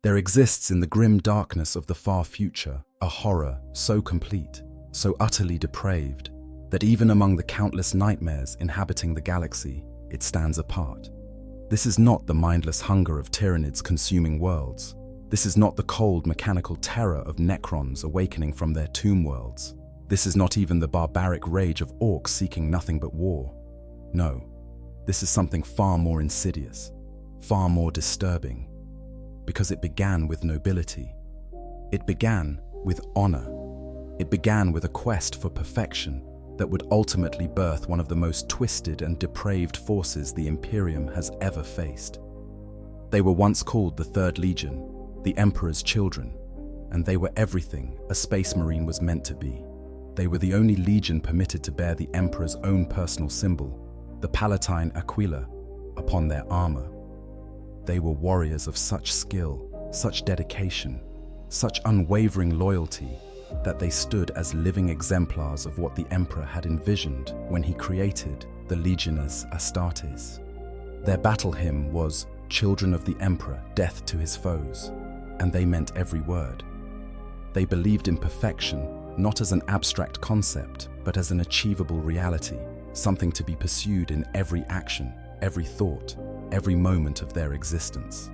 There exists in the grim darkness of the far future a horror so complete, so utterly depraved, that even among the countless nightmares inhabiting the galaxy, it stands apart. This is not the mindless hunger of Tyranids consuming worlds. This is not the cold mechanical terror of Necrons awakening from their tomb worlds. This is not even the barbaric rage of orcs seeking nothing but war. No, this is something far more insidious, far more disturbing, because it began with nobility. It began with honor. It began with a quest for perfection that would ultimately birth one of the most twisted and depraved forces the Imperium has ever faced. They were once called the Third Legion, the Emperor's children, and they were everything a space marine was meant to be. They were the only legion permitted to bear the Emperor's own personal symbol, the Palatine Aquila, upon their armor. They were warriors of such skill, such dedication, such unwavering loyalty, that they stood as living exemplars of what the Emperor had envisioned when he created the Legiones Astartes. Their battle hymn was, "Children of the Emperor, death to his foes," and they meant every word. They believed in perfection, not as an abstract concept, but as an achievable reality, something to be pursued in every action, every thought, every moment of their existence.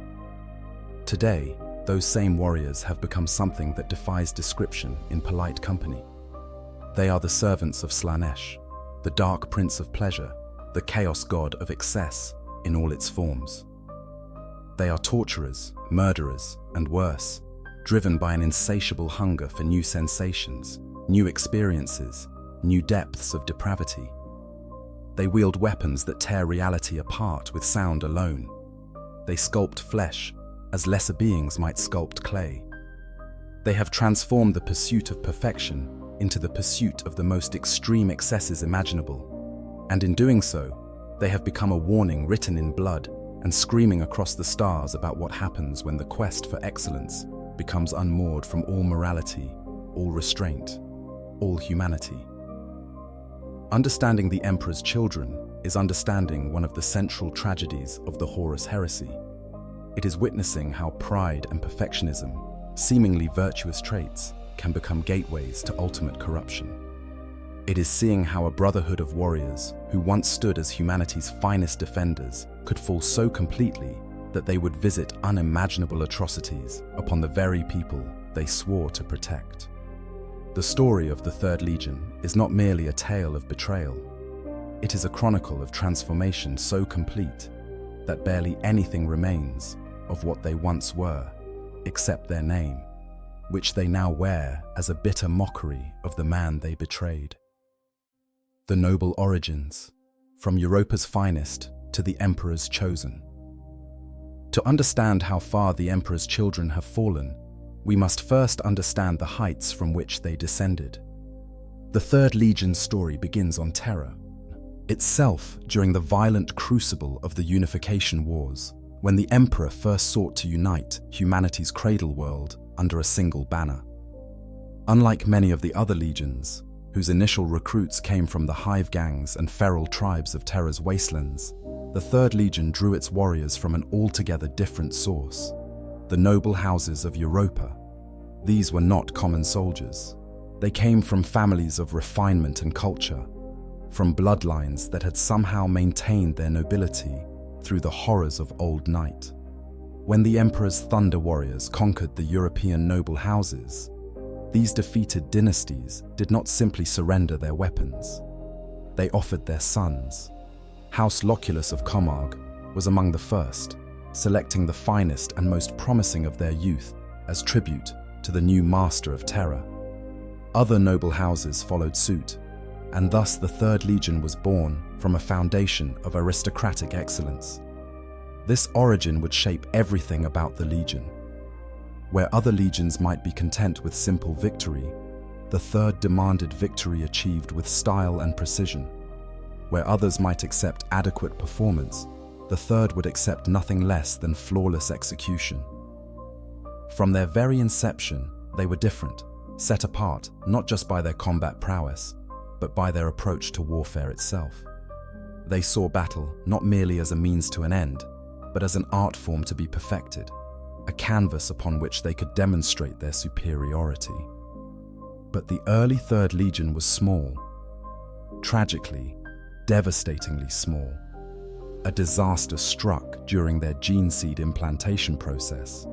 Today, those same warriors have become something that defies description in polite company. They are the servants of Slaanesh, the dark prince of pleasure, the chaos god of excess in all its forms. They are torturers, murderers, and worse, driven by an insatiable hunger for new sensations, new experiences, new depths of depravity. They wield weapons that tear reality apart with sound alone. They sculpt flesh as lesser beings might sculpt clay. They have transformed the pursuit of perfection into the pursuit of the most extreme excesses imaginable, and in doing so, they have become a warning written in blood and screaming across the stars about what happens when the quest for excellence becomes unmoored from all morality, all restraint, all humanity. Understanding the Emperor's children is understanding one of the central tragedies of the Horus Heresy. It is witnessing how pride and perfectionism, seemingly virtuous traits, can become gateways to ultimate corruption. It is seeing how a brotherhood of warriors who once stood as humanity's finest defenders could fall so completely that they would visit unimaginable atrocities upon the very people they swore to protect. The story of the Third Legion is not merely a tale of betrayal. It is a chronicle of transformation so complete that barely anything remains of what they once were, except their name, which they now wear as a bitter mockery of the man they betrayed. The noble origins, from Europa's finest to the Emperor's chosen. To understand how far the Emperor's children have fallen, we must first understand the heights from which they descended. The Third Legion's story begins on Terra, itself during the violent crucible of the Unification Wars, when the Emperor first sought to unite humanity's cradle world under a single banner. Unlike many of the other legions, whose initial recruits came from the hive gangs and feral tribes of Terra's wastelands, the Third Legion drew its warriors from an altogether different source, the noble houses of Europa. These were not common soldiers. They came from families of refinement and culture, from bloodlines that had somehow maintained their nobility through the horrors of old night. When the Emperor's Thunder Warriors conquered the European noble houses, these defeated dynasties did not simply surrender their weapons. They offered their sons. House Loculus of Comarg was among the first, selecting the finest and most promising of their youth as tribute to the new master of Terra. Other noble houses followed suit, and thus the Third Legion was born from a foundation of aristocratic excellence. This origin would shape everything about the Legion. Where other legions might be content with simple victory, the Third demanded victory achieved with style and precision. Where others might accept adequate performance, the Third would accept nothing less than flawless execution. From their very inception, they were different, set apart not just by their combat prowess, but by their approach to warfare itself. They saw battle not merely as a means to an end, but as an art form to be perfected, a canvas upon which they could demonstrate their superiority. But the early Third Legion was small. Tragically, devastatingly small. A disaster struck during their gene seed implantation process,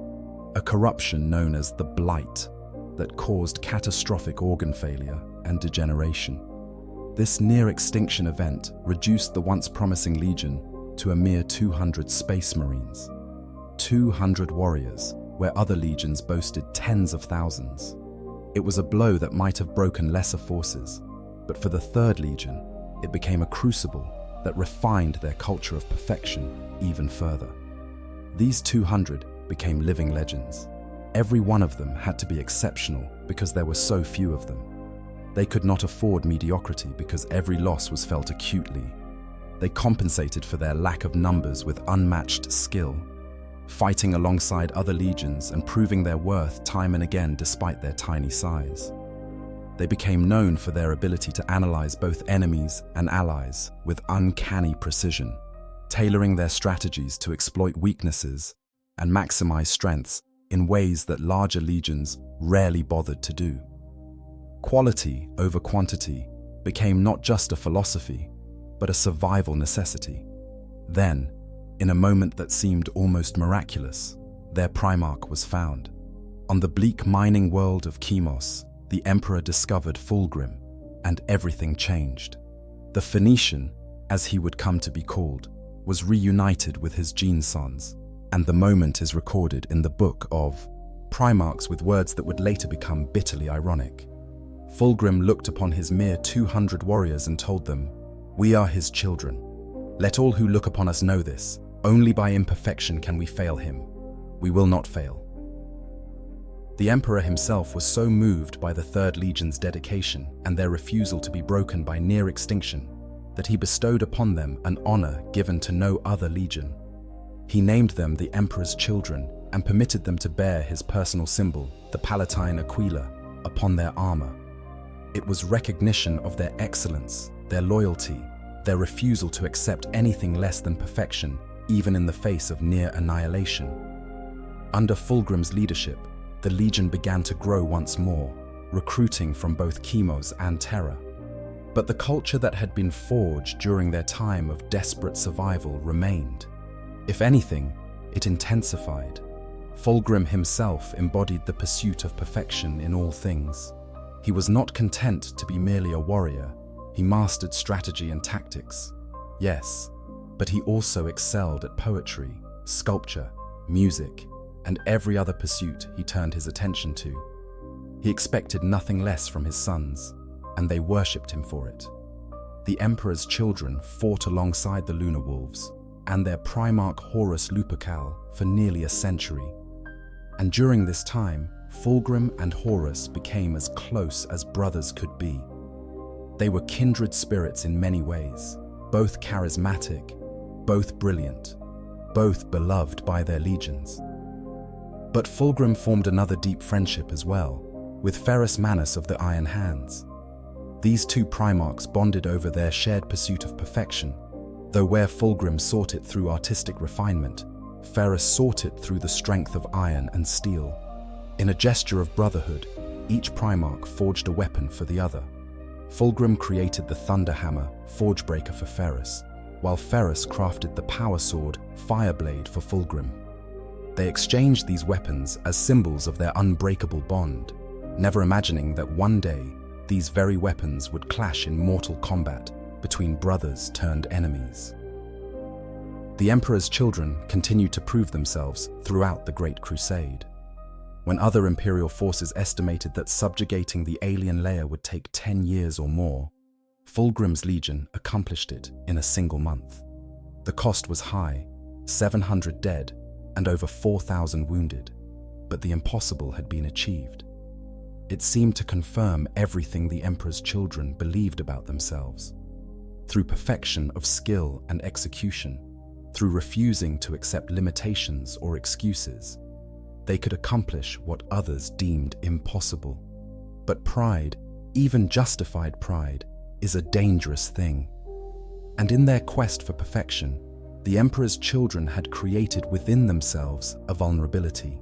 a corruption known as the Blight that caused catastrophic organ failure and degeneration. This near-extinction event reduced the once promising Legion to a mere 200 Space Marines. 200 warriors, where other legions boasted tens of thousands. It was a blow that might have broken lesser forces, but for the Third Legion, it became a crucible that refined their culture of perfection even further. These 200 became living legends. Every one of them had to be exceptional because there were so few of them. They could not afford mediocrity because every loss was felt acutely. They compensated for their lack of numbers with unmatched skill, fighting alongside other legions and proving their worth time and again despite their tiny size. They became known for their ability to analyze both enemies and allies with uncanny precision, tailoring their strategies to exploit weaknesses and maximize strengths in ways that larger legions rarely bothered to do. Quality over quantity became not just a philosophy, but a survival necessity. Then, in a moment that seemed almost miraculous, their Primarch was found. On the bleak mining world of Chemos, the Emperor discovered Fulgrim, and everything changed. The Phoenician, as he would come to be called, was reunited with his gene sons, and the moment is recorded in the Book of Primarchs with words that would later become bitterly ironic. Fulgrim looked upon his mere 200 warriors and told them, "We are his children. Let all who look upon us know this. Only by imperfection can we fail him. We will not fail." The Emperor himself was so moved by the Third Legion's dedication and their refusal to be broken by near extinction that he bestowed upon them an honor given to no other legion. He named them the Emperor's children and permitted them to bear his personal symbol, the Palatine Aquila, upon their armor. It was recognition of their excellence, their loyalty, their refusal to accept anything less than perfection, even in the face of near annihilation. Under Fulgrim's leadership, the Legion began to grow once more, recruiting from both Chemos and Terra. But the culture that had been forged during their time of desperate survival remained. If anything, it intensified. Fulgrim himself embodied the pursuit of perfection in all things. He was not content to be merely a warrior. He mastered strategy and tactics. Yes, but he also excelled at poetry, sculpture, music, and every other pursuit he turned his attention to. He expected nothing less from his sons, and they worshipped him for it. The Emperor's children fought alongside the Lunar Wolves and their Primarch Horus Lupercal for nearly a century. And during this time, Fulgrim and Horus became as close as brothers could be. They were kindred spirits in many ways, both charismatic, both brilliant, both beloved by their legions. But Fulgrim formed another deep friendship as well, with Ferrus Manus of the Iron Hands. These two Primarchs bonded over their shared pursuit of perfection, though where Fulgrim sought it through artistic refinement, Ferrus sought it through the strength of iron and steel. In a gesture of brotherhood, each Primarch forged a weapon for the other. Fulgrim created the Thunder Hammer, Forgebreaker for Ferrus, while Ferrus crafted the Power Sword, Fireblade for Fulgrim. They exchanged these weapons as symbols of their unbreakable bond, never imagining that one day these very weapons would clash in mortal combat between brothers turned enemies. The Emperor's children continued to prove themselves throughout the Great Crusade. When other Imperial forces estimated that subjugating the alien layer would take 10 years or more, Fulgrim's Legion accomplished it in a single month. The cost was high, 700 dead and over 4,000 wounded, but the impossible had been achieved. It seemed to confirm everything the Emperor's children believed about themselves. Through perfection of skill and execution, through refusing to accept limitations or excuses, they could accomplish what others deemed impossible. But pride, even justified pride, is a dangerous thing. And in their quest for perfection, the Emperor's children had created within themselves a vulnerability.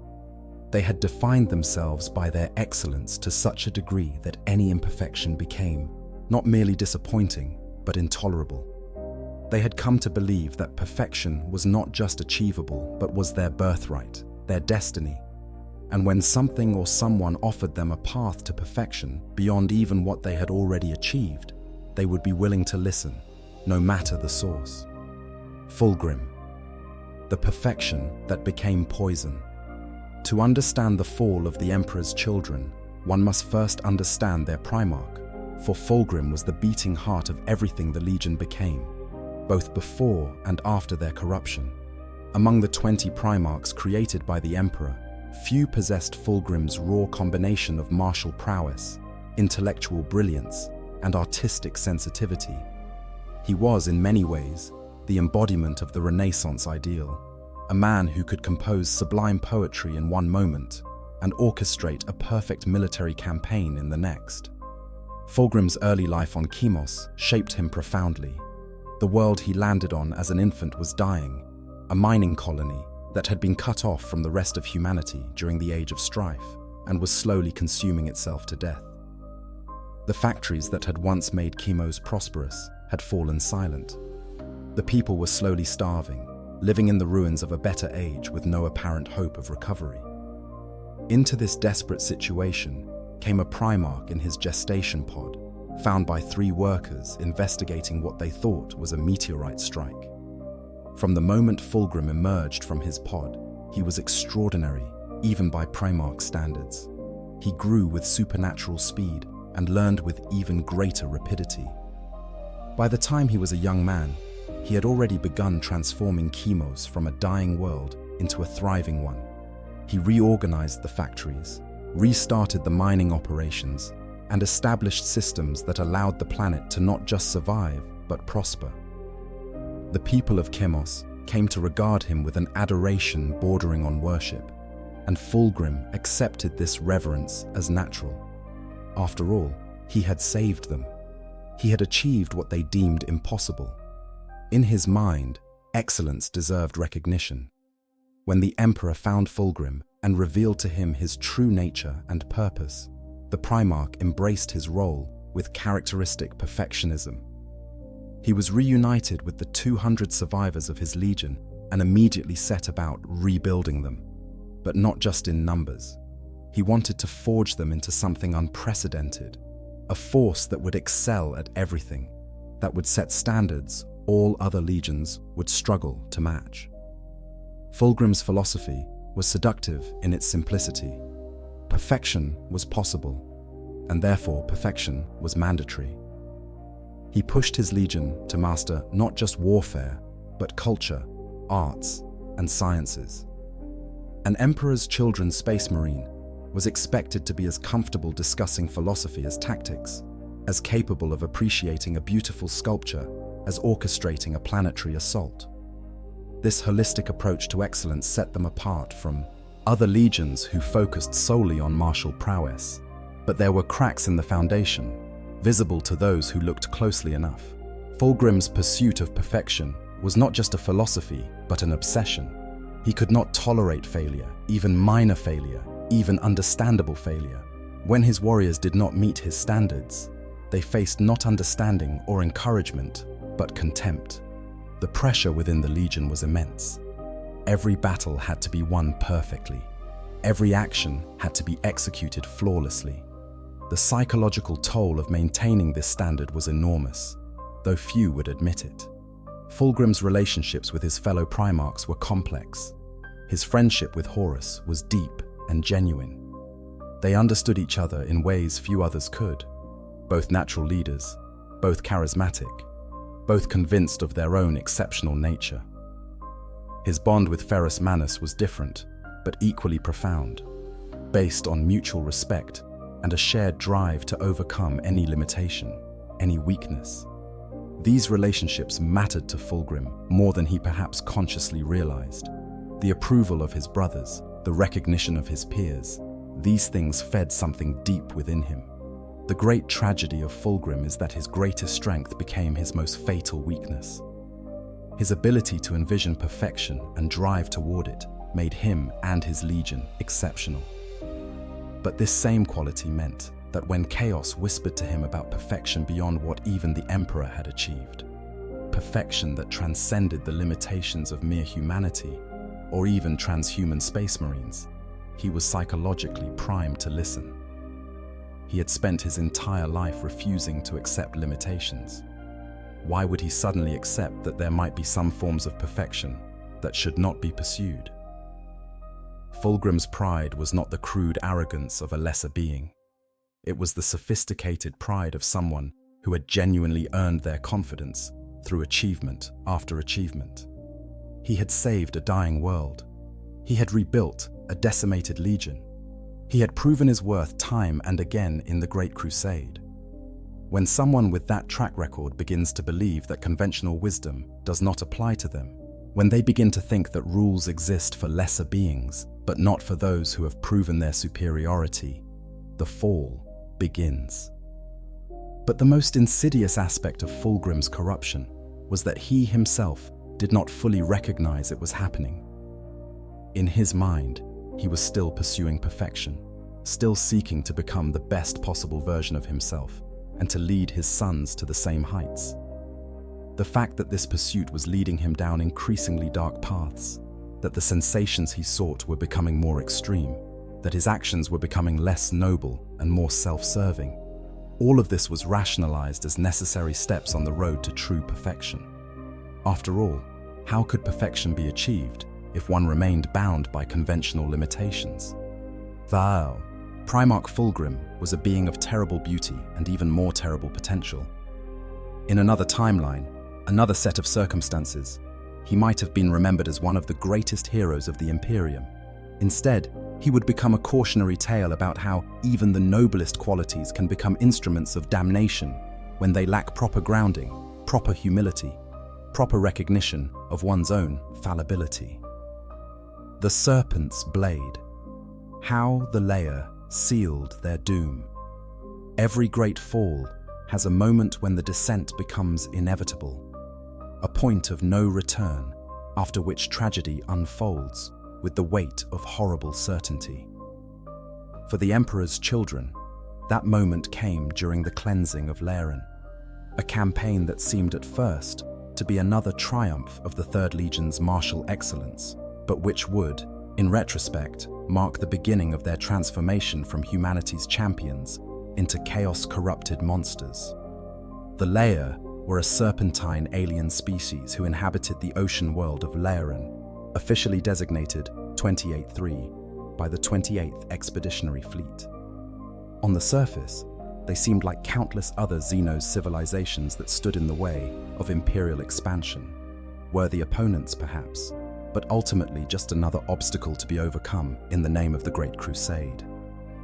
They had defined themselves by their excellence to such a degree that any imperfection became not merely disappointing, but intolerable. They had come to believe that perfection was not just achievable, but was their birthright, their destiny. And when something or someone offered them a path to perfection beyond even what they had already achieved, they would be willing to listen, no matter the source. Fulgrim, the perfection that became poison. To understand the fall of the Emperor's children, one must first understand their Primarch, for Fulgrim was the beating heart of everything the Legion became, both before and after their corruption. Among the 20 Primarchs created by the Emperor, few possessed Fulgrim's raw combination of martial prowess, intellectual brilliance, and artistic sensitivity. He was, in many ways, the embodiment of the Renaissance ideal, a man who could compose sublime poetry in one moment and orchestrate a perfect military campaign in the next. Fulgrim's early life on Chemos shaped him profoundly. The world he landed on as an infant was dying, a mining colony that had been cut off from the rest of humanity during the Age of Strife and was slowly consuming itself to death. The factories that had once made Chemos prosperous had fallen silent. The people were slowly starving, living in the ruins of a better age with no apparent hope of recovery. Into this desperate situation came a Primarch in his gestation pod, found by 3 workers investigating what they thought was a meteorite strike. From the moment Fulgrim emerged from his pod, he was extraordinary, even by Primarch standards. He grew with supernatural speed and learned with even greater rapidity. By the time he was a young man, he had already begun transforming Chemos from a dying world into a thriving one. He reorganized the factories, restarted the mining operations, and established systems that allowed the planet to not just survive, but prosper. The people of Chemos came to regard him with an adoration bordering on worship, and Fulgrim accepted this reverence as natural. After all, he had saved them. He had achieved what they deemed impossible. In his mind, excellence deserved recognition. When the Emperor found Fulgrim and revealed to him his true nature and purpose, the Primarch embraced his role with characteristic perfectionism. He was reunited with the 200 survivors of his legion and immediately set about rebuilding them, but not just in numbers. He wanted to forge them into something unprecedented, a force that would excel at everything, that would set standards all other legions would struggle to match. Fulgrim's philosophy was seductive in its simplicity. Perfection was possible, and therefore perfection was mandatory. He pushed his legion to master not just warfare, but culture, arts, and sciences. An Emperor's children's space marine was expected to be as comfortable discussing philosophy as tactics, as capable of appreciating a beautiful sculpture as orchestrating a planetary assault. This holistic approach to excellence set them apart from other legions who focused solely on martial prowess. But there were cracks in the foundation, visible to those who looked closely enough. Fulgrim's pursuit of perfection was not just a philosophy, but an obsession. He could not tolerate failure, even minor failure, even understandable failure. When his warriors did not meet his standards, they faced not understanding or encouragement, but contempt. The pressure within the Legion was immense. Every battle had to be won perfectly. Every action had to be executed flawlessly. The psychological toll of maintaining this standard was enormous, though few would admit it. Fulgrim's relationships with his fellow Primarchs were complex. His friendship with Horus was deep and genuine. They understood each other in ways few others could, both natural leaders, both charismatic, both convinced of their own exceptional nature. His bond with Ferrus Manus was different, but equally profound, based on mutual respect and a shared drive to overcome any limitation, any weakness. These relationships mattered to Fulgrim more than he perhaps consciously realized. The approval of his brothers, the recognition of his peers, these things fed something deep within him. The great tragedy of Fulgrim is that his greatest strength became his most fatal weakness. His ability to envision perfection and drive toward it made him and his legion exceptional. But this same quality meant that when chaos whispered to him about perfection beyond what even the Emperor had achieved, perfection that transcended the limitations of mere humanity or even transhuman space marines, he was psychologically primed to listen. He had spent his entire life refusing to accept limitations. Why would he suddenly accept that there might be some forms of perfection that should not be pursued? Fulgrim's pride was not the crude arrogance of a lesser being. It was the sophisticated pride of someone who had genuinely earned their confidence through achievement after achievement. He had saved a dying world. He had rebuilt a decimated legion. He had proven his worth time and again in the Great Crusade. When someone with that track record begins to believe that conventional wisdom does not apply to them, when they begin to think that rules exist for lesser beings, but not for those who have proven their superiority, the fall begins. But the most insidious aspect of Fulgrim's corruption was that he himself did not fully recognize it was happening. In his mind, he was still pursuing perfection, still seeking to become the best possible version of himself and to lead his sons to the same heights. The fact that this pursuit was leading him down increasingly dark paths, that the sensations he sought were becoming more extreme, that his actions were becoming less noble and more self-serving, all of this was rationalized as necessary steps on the road to true perfection. After all, how could perfection be achieved if one remained bound by conventional limitations? Vaal, Primarch Fulgrim, was a being of terrible beauty and even more terrible potential. In another timeline, another set of circumstances, he might have been remembered as one of the greatest heroes of the Imperium. Instead, he would become a cautionary tale about how even the noblest qualities can become instruments of damnation when they lack proper grounding, proper humility, proper recognition of one's own fallibility. The Serpent's Blade. How the Layer sealed their doom. Every great fall has a moment when the descent becomes inevitable, a point of no return after which tragedy unfolds with the weight of horrible certainty. For the Emperor's children, that moment came during the cleansing of Laren, a campaign that seemed at first to be another triumph of the Third Legion's martial excellence, but which would, in retrospect, mark the beginning of their transformation from humanity's champions into chaos-corrupted monsters. The Layer were a serpentine alien species who inhabited the ocean world of Laren, officially designated 28-3 by the 28th Expeditionary Fleet. On the surface, they seemed like countless other Xenos civilizations that stood in the way of Imperial expansion, worthy opponents perhaps, but ultimately just another obstacle to be overcome in the name of the Great Crusade.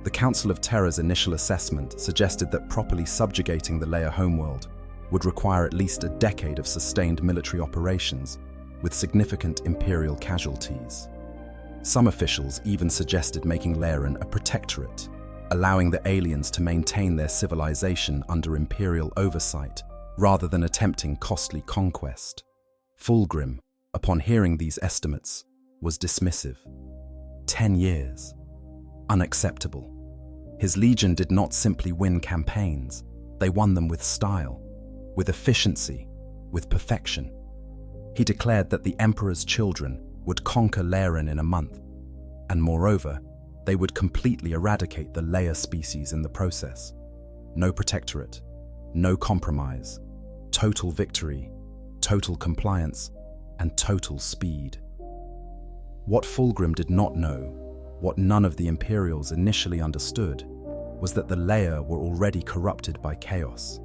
The Council of Terror's initial assessment suggested that properly subjugating the Layer homeworld would require at least a decade of sustained military operations with significant Imperial casualties. Some officials even suggested making Laren a protectorate, allowing the aliens to maintain their civilization under Imperial oversight rather than attempting costly conquest. Fulgrim, upon hearing these estimates, was dismissive. 10 years. Unacceptable. His legion did not simply win campaigns, they won them with style, with efficiency, with perfection. He declared that the Emperor's children would conquer Laren in a month, and moreover, they would completely eradicate the Layer species in the process. No protectorate, no compromise, total victory, total compliance, and total speed. What Fulgrim did not know, what none of the Imperials initially understood, was that the Layer were already corrupted by chaos.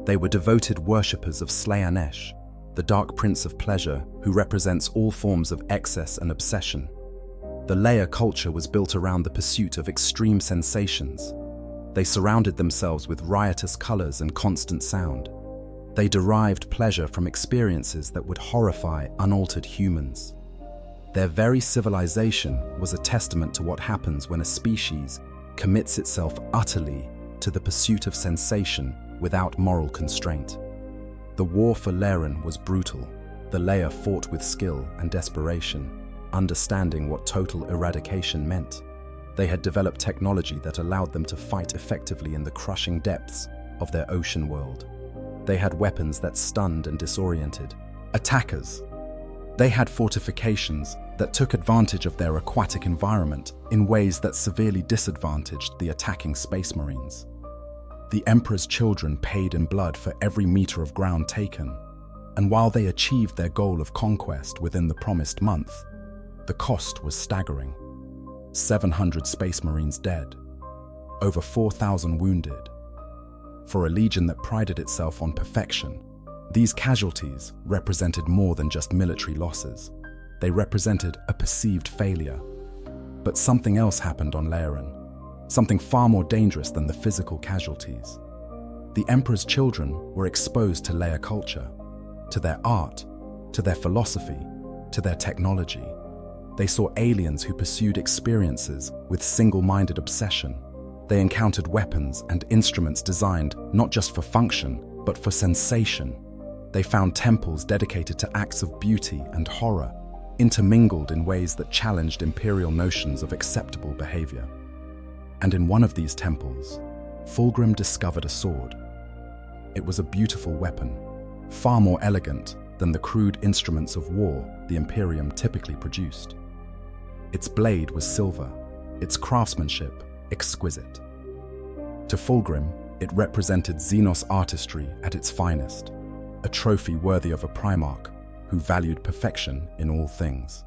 They were devoted worshippers of Slaanesh, the Dark Prince of Pleasure who represents all forms of excess and obsession. The Layer culture was built around the pursuit of extreme sensations. They surrounded themselves with riotous colors and constant sound. They derived pleasure from experiences that would horrify unaltered humans. Their very civilization was a testament to what happens when a species commits itself utterly to the pursuit of sensation without moral constraint. The war for Laren was brutal. The Layer fought with skill and desperation. understanding what total eradication meant. They had developed technology that allowed them to fight effectively in the crushing depths of their ocean world. They had weapons that stunned and disoriented attackers. They had fortifications that took advantage of their aquatic environment in ways that severely disadvantaged the attacking Space Marines. The Emperor's children paid in blood for every meter of ground taken, and while they achieved their goal of conquest within the promised month, the cost was staggering. 700 Space Marines dead, over 4,000 wounded. For a legion that prided itself on perfection, these casualties represented more than just military losses. They represented a perceived failure. But something else happened on Laeran, something far more dangerous than the physical casualties. The Emperor's children were exposed to Leia culture, to their art, to their philosophy, to their technology. They saw aliens who pursued experiences with single-minded obsession. They encountered weapons and instruments designed not just for function, but for sensation. They found temples dedicated to acts of beauty and horror, intermingled in ways that challenged imperial notions of acceptable behavior. And in one of these temples, Fulgrim discovered a sword. It was a beautiful weapon, far more elegant than the crude instruments of war the Imperium typically produced. Its blade was silver, its craftsmanship exquisite. To Fulgrim, it represented Xenos artistry at its finest, a trophy worthy of a Primarch who valued perfection in all things.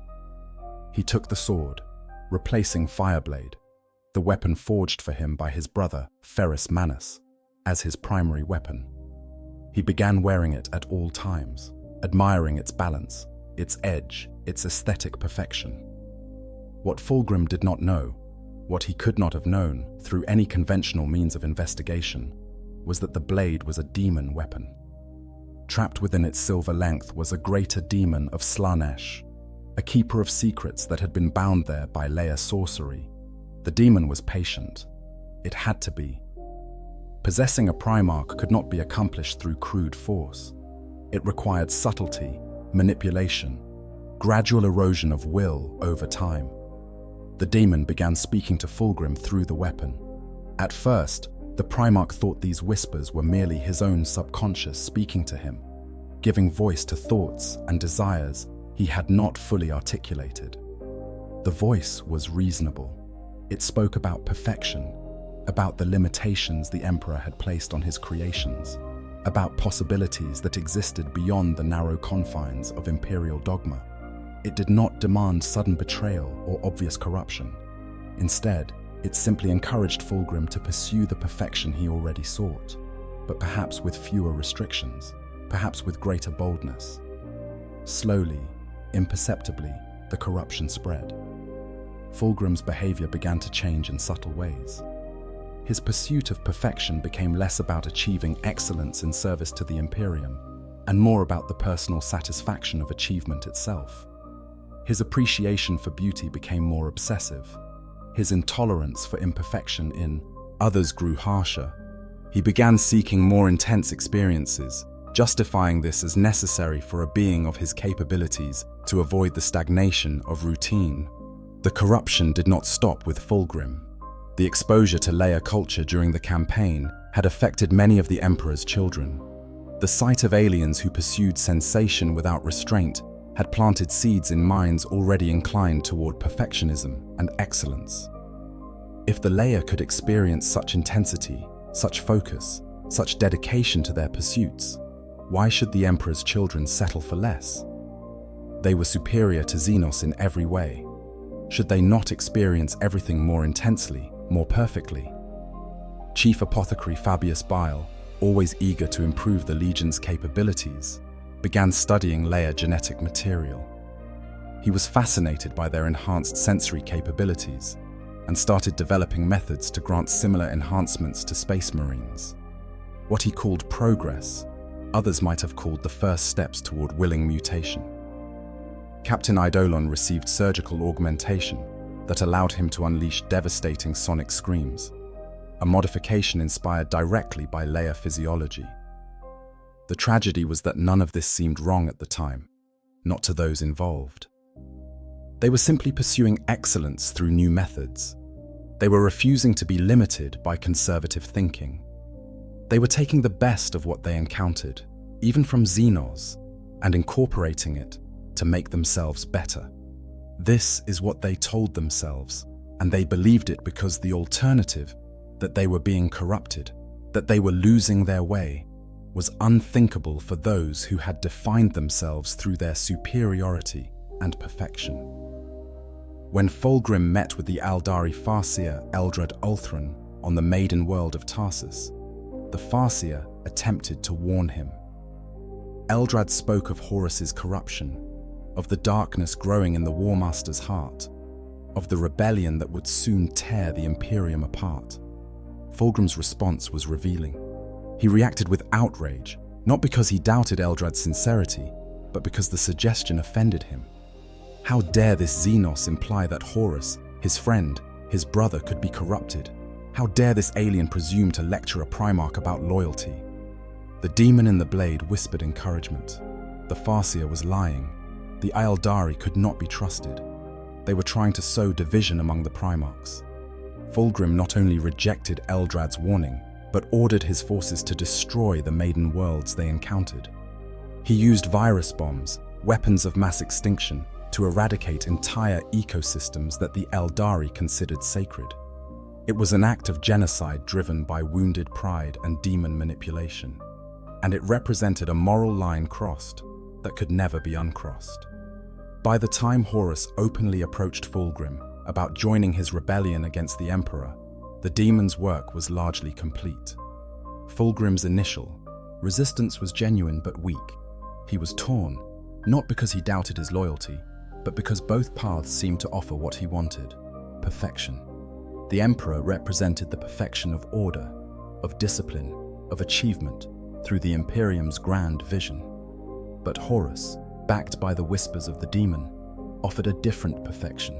He took the sword, replacing Fireblade, the weapon forged for him by his brother, Ferrus Manus, as his primary weapon. He began wearing it at all times, admiring its balance, its edge, its aesthetic perfection. What Fulgrim did not know, what he could not have known through any conventional means of investigation, was that the blade was a demon weapon. Trapped within its silver length was a greater demon of Slaanesh, a keeper of secrets that had been bound there by Leia sorcery. The demon was patient. It had to be. Possessing a Primarch could not be accomplished through crude force. It required subtlety, manipulation, gradual erosion of will over time. The demon began speaking to Fulgrim through the weapon. At first, the Primarch thought these whispers were merely his own subconscious speaking to him, giving voice to thoughts and desires he had not fully articulated. The voice was reasonable. It spoke about perfection, about the limitations the Emperor had placed on his creations, about possibilities that existed beyond the narrow confines of Imperial dogma. It did not demand sudden betrayal or obvious corruption. Instead, it simply encouraged Fulgrim to pursue the perfection he already sought, but perhaps with fewer restrictions, perhaps with greater boldness. Slowly, imperceptibly, the corruption spread. Fulgrim's behavior began to change in subtle ways. His pursuit of perfection became less about achieving excellence in service to the Imperium, and more about the personal satisfaction of achievement itself. His appreciation for beauty became more obsessive. His intolerance for imperfection in others grew harsher. He began seeking more intense experiences, justifying this as necessary for a being of his capabilities to avoid the stagnation of routine. The corruption did not stop with Fulgrim. The exposure to Leia culture during the campaign had affected many of the Emperor's children. The sight of aliens who pursued sensation without restraint had planted seeds in minds already inclined toward perfectionism and excellence. If the Leia could experience such intensity, such focus, such dedication to their pursuits, why should the Emperor's children settle for less? They were superior to Xenos in every way. Should they not experience everything more intensely, more perfectly? Chief Apothecary Fabius Bile, always eager to improve the Legion's capabilities, began studying Leia genetic material. He was fascinated by their enhanced sensory capabilities and started developing methods to grant similar enhancements to Space Marines. What he called progress, others might have called the first steps toward willing mutation. Captain Eidolon received surgical augmentation that allowed him to unleash devastating sonic screams, a modification inspired directly by Leia physiology. The tragedy was that none of this seemed wrong at the time, not to those involved. They were simply pursuing excellence through new methods. They were refusing to be limited by conservative thinking. They were taking the best of what they encountered, even from Xenos, and incorporating it to make themselves better. This is what they told themselves, and they believed it because the alternative, that they were being corrupted, that they were losing their way, was unthinkable for those who had defined themselves through their superiority and perfection. When Fulgrim met with the Aldari Farseer Eldrad Ulthran on the maiden world of Tarsus, the Farseer attempted to warn him. Eldrad spoke of Horus's corruption, of the darkness growing in the War Master's heart, of the rebellion that would soon tear the Imperium apart. Fulgrim's response was revealing. He reacted with outrage, not because he doubted Eldrad's sincerity, but because the suggestion offended him. How dare this Xenos imply that Horus, his friend, his brother, could be corrupted? How dare this alien presume to lecture a Primarch about loyalty? The demon in the blade whispered encouragement. The Farseer was lying. The Eldari could not be trusted. They were trying to sow division among the Primarchs. Fulgrim not only rejected Eldrad's warning, but ordered his forces to destroy the maiden worlds they encountered. He used virus bombs, weapons of mass extinction, to eradicate entire ecosystems that the Eldari considered sacred. It was an act of genocide driven by wounded pride and demon manipulation, and it represented a moral line crossed that could never be uncrossed. By the time Horus openly approached Fulgrim about joining his rebellion against the Emperor, the demon's work was largely complete. Fulgrim's initial resistance was genuine but weak. He was torn, not because he doubted his loyalty, but because both paths seemed to offer what he wanted: perfection. The Emperor represented the perfection of order, of discipline, of achievement through the Imperium's grand vision. But Horus, backed by the whispers of the demon, offered a different perfection,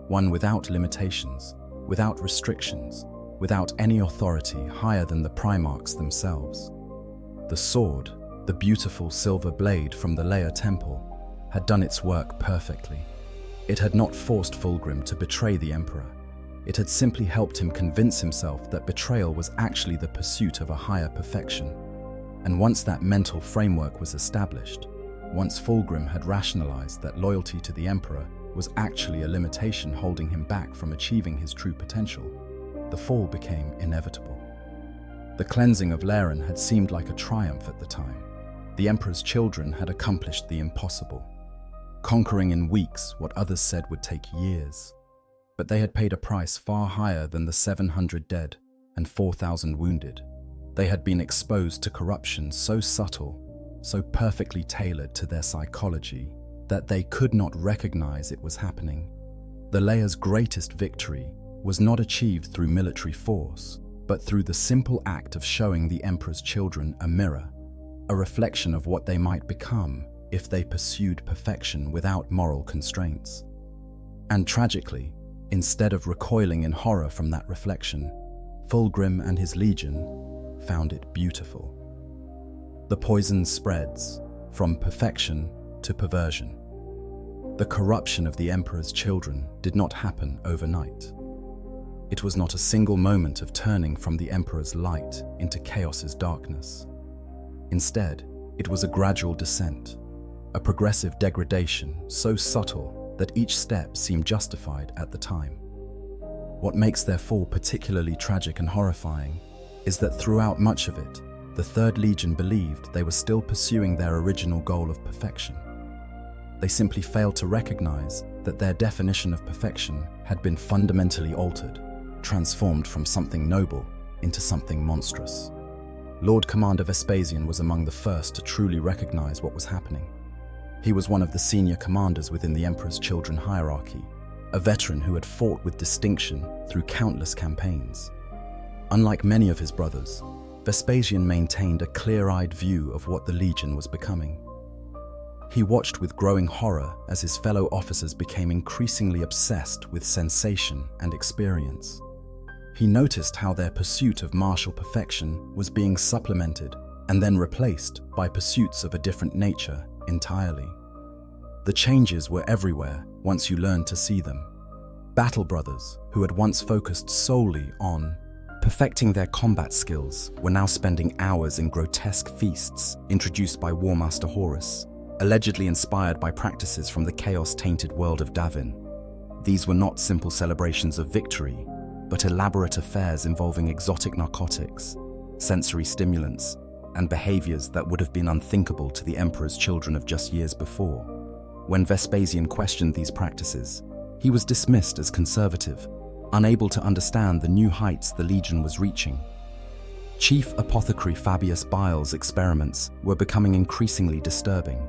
one without limitations, without restrictions, without any authority higher than the Primarchs themselves. The sword, the beautiful silver blade from the Leia Temple, had done its work perfectly. It had not forced Fulgrim to betray the Emperor. It had simply helped him convince himself that betrayal was actually the pursuit of a higher perfection. And once that mental framework was established, once Fulgrim had rationalized that loyalty to the Emperor was actually a limitation holding him back from achieving his true potential, the fall became inevitable. The cleansing of Laren had seemed like a triumph at the time. The Emperor's children had accomplished the impossible, conquering in weeks what others said would take years. But they had paid a price far higher than the 700 dead and 4,000 wounded. They had been exposed to corruption so subtle, so perfectly tailored to their psychology, that they could not recognize it was happening. The Leia's greatest victory was not achieved through military force, but through the simple act of showing the Emperor's children a mirror, a reflection of what they might become if they pursued perfection without moral constraints. And tragically, instead of recoiling in horror from that reflection, Fulgrim and his legion found it beautiful. The poison spreads from perfection to perversion. The corruption of the Emperor's children did not happen overnight. It was not a single moment of turning from the Emperor's light into chaos's darkness. Instead, it was a gradual descent, a progressive degradation so subtle that each step seemed justified at the time. What makes their fall particularly tragic and horrifying is that throughout much of it, the Third Legion believed they were still pursuing their original goal of perfection. They simply failed to recognize that their definition of perfection had been fundamentally altered, transformed from something noble into something monstrous. Lord Commander Vespasian was among the first to truly recognize what was happening. He was one of the senior commanders within the Emperor's Children hierarchy, a veteran who had fought with distinction through countless campaigns. Unlike many of his brothers, Vespasian maintained a clear-eyed view of what the Legion was becoming. He watched with growing horror as his fellow officers became increasingly obsessed with sensation and experience. He noticed how their pursuit of martial perfection was being supplemented and then replaced by pursuits of a different nature entirely. The changes were everywhere, once you learned to see them. Battle brothers, who had once focused solely on perfecting their combat skills, were now spending hours in grotesque feasts introduced by War Master Horus, allegedly inspired by practices from the chaos-tainted world of Davin. These were not simple celebrations of victory, but elaborate affairs involving exotic narcotics, sensory stimulants, and behaviors that would have been unthinkable to the Emperor's children of just years before. When Vespasian questioned these practices, he was dismissed as conservative, unable to understand the new heights the Legion was reaching. Chief Apothecary Fabius Bile's experiments were becoming increasingly disturbing.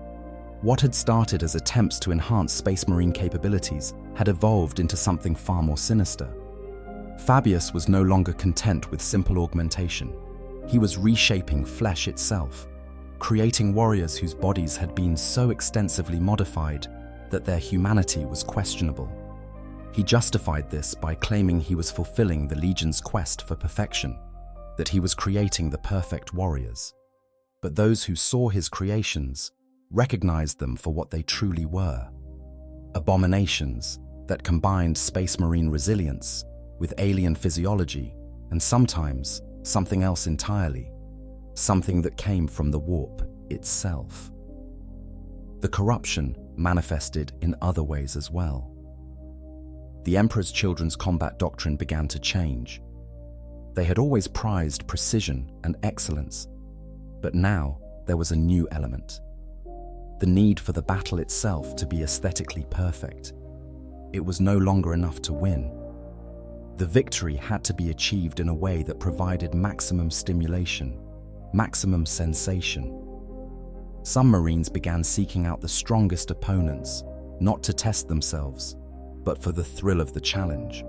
What had started as attempts to enhance Space Marine capabilities had evolved into something far more sinister. Fabius was no longer content with simple augmentation. He was reshaping flesh itself, creating warriors whose bodies had been so extensively modified that their humanity was questionable. He justified this by claiming he was fulfilling the Legion's quest for perfection, that he was creating the perfect warriors. But those who saw his creations recognized them for what they truly were: abominations that combined Space Marine resilience with alien physiology, and sometimes something else entirely, something that came from the warp itself. The corruption manifested in other ways as well. The Emperor's children's combat doctrine began to change. They had always prized precision and excellence, but now there was a new element: the need for the battle itself to be aesthetically perfect. It was no longer enough to win. The victory had to be achieved in a way that provided maximum stimulation, maximum sensation. Some Marines began seeking out the strongest opponents, not to test themselves, but for the thrill of the challenge.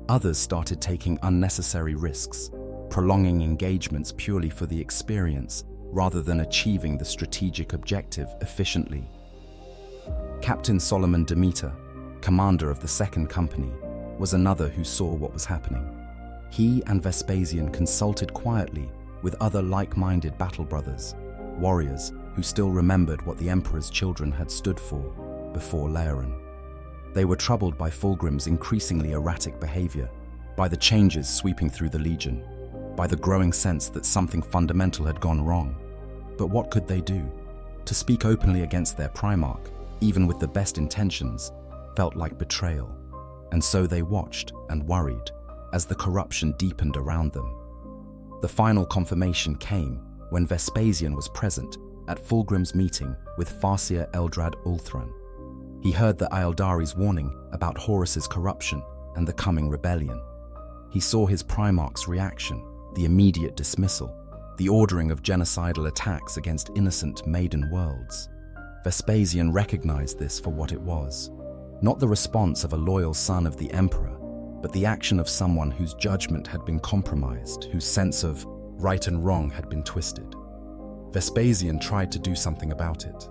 Others started taking unnecessary risks, prolonging engagements purely for the experience rather than achieving the strategic objective efficiently. Captain Solomon Demeter, commander of the Second Company, was another who saw what was happening. He and Vespasian consulted quietly with other like-minded battle brothers, warriors who still remembered what the Emperor's children had stood for before Laeron. They were troubled by Fulgrim's increasingly erratic behavior, by the changes sweeping through the Legion, by the growing sense that something fundamental had gone wrong. But what could they do? To speak openly against their Primarch, even with the best intentions, felt like betrayal. And so they watched and worried as the corruption deepened around them. The final confirmation came when Vespasian was present at Fulgrim's meeting with Farseer Eldrad Ulthran. He heard the Aeldari's warning about Horus's corruption and the coming rebellion. He saw his Primarch's reaction, the immediate dismissal, the ordering of genocidal attacks against innocent maiden worlds. Vespasian recognized this for what it was: not the response of a loyal son of the Emperor, but the action of someone whose judgment had been compromised, whose sense of right and wrong had been twisted. Vespasian tried to do something about it.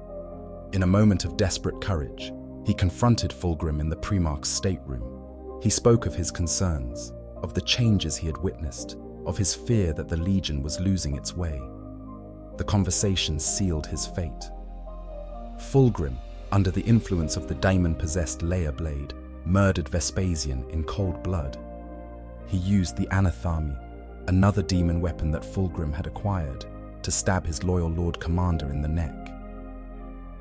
In a moment of desperate courage, he confronted Fulgrim in the Primarch's stateroom. He spoke of his concerns, of the changes he had witnessed, of his fear that the Legion was losing its way. The conversation sealed his fate. Fulgrim, under the influence of the daemon-possessed Leia Blade, murdered Vespasian in cold blood. He used the Anathami, another demon weapon that Fulgrim had acquired, to stab his loyal Lord Commander in the neck.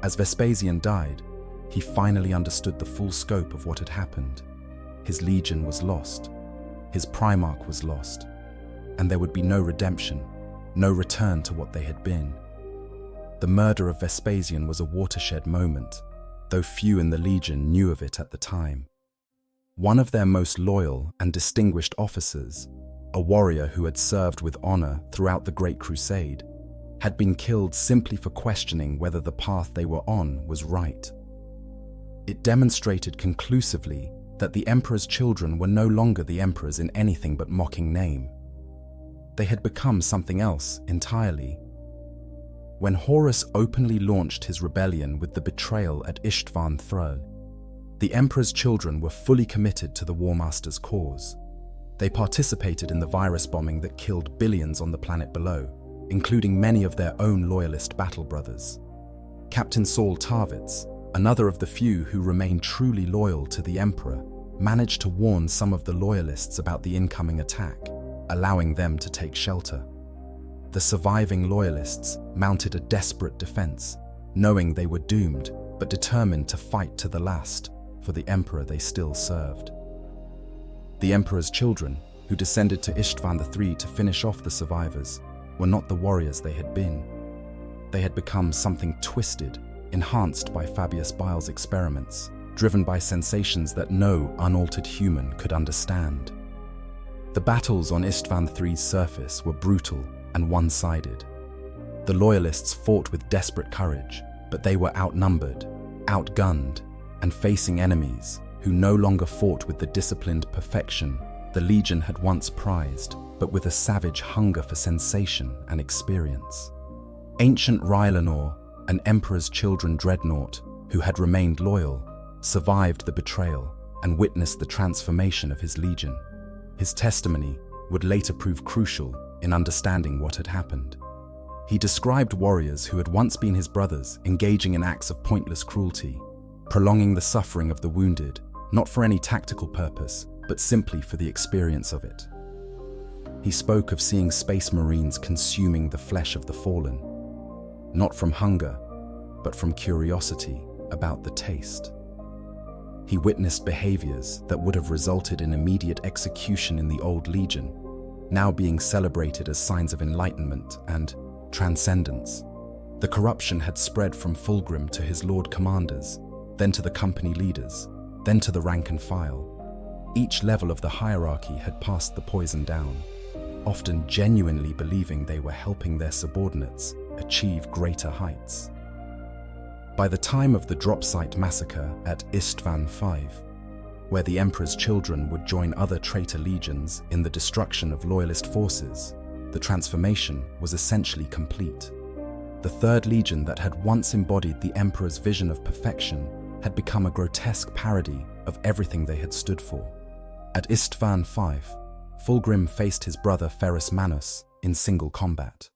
As Vespasian died, he finally understood the full scope of what had happened. His Legion was lost, his Primarch was lost, and there would be no redemption, no return to what they had been. The murder of Vespasian was a watershed moment, though few in the Legion knew of it at the time. One of their most loyal and distinguished officers, a warrior who had served with honor throughout the Great Crusade, had been killed simply for questioning whether the path they were on was right. It demonstrated conclusively that the Emperor's children were no longer the Emperors in anything but mocking name. They had become something else entirely. When Horus openly launched his rebellion with the betrayal at Ishtvan Thrall, the Emperor's children were fully committed to the War Master's cause. They participated in the virus bombing that killed billions on the planet below, including many of their own loyalist battle brothers. Captain Saul Tarvitz, Another of the few who remained truly loyal to the Emperor managed to warn some of the loyalists about the incoming attack, allowing them to take shelter. The surviving loyalists mounted a desperate defense, knowing they were doomed but determined to fight to the last for the Emperor they still served. The Emperor's children, who descended to Istvan III to finish off the survivors, were not the warriors they had been. They had become something twisted, enhanced by Fabius Bile's experiments, driven by sensations that no unaltered human could understand. The battles on Istvan III's surface were brutal and one-sided. The loyalists fought with desperate courage, but they were outnumbered, outgunned, and facing enemies who no longer fought with the disciplined perfection the Legion had once prized, but with a savage hunger for sensation and experience. Ancient Rylanor, an Emperor's Children dreadnought who had remained loyal, survived the betrayal and witnessed the transformation of his legion. His testimony would later prove crucial in understanding what had happened. He described warriors who had once been his brothers engaging in acts of pointless cruelty, prolonging the suffering of the wounded, not for any tactical purpose, but simply for the experience of it. He spoke of seeing space marines consuming the flesh of the fallen, not from hunger, but from curiosity about the taste. He witnessed behaviors that would have resulted in immediate execution in the old Legion, now being celebrated as signs of enlightenment and transcendence. The corruption had spread from Fulgrim to his Lord Commanders, then to the company leaders, then to the rank and file. Each level of the hierarchy had passed the poison down, often genuinely believing they were helping their subordinates achieve greater heights. By the time of the drop site massacre at Istvan V, where the Emperor's children would join other traitor legions in the destruction of loyalist forces, the transformation was essentially complete. The Third Legion that had once embodied the Emperor's vision of perfection had become a grotesque parody of everything they had stood for. At Istvan V, Fulgrim faced his brother Ferrus Manus in single combat.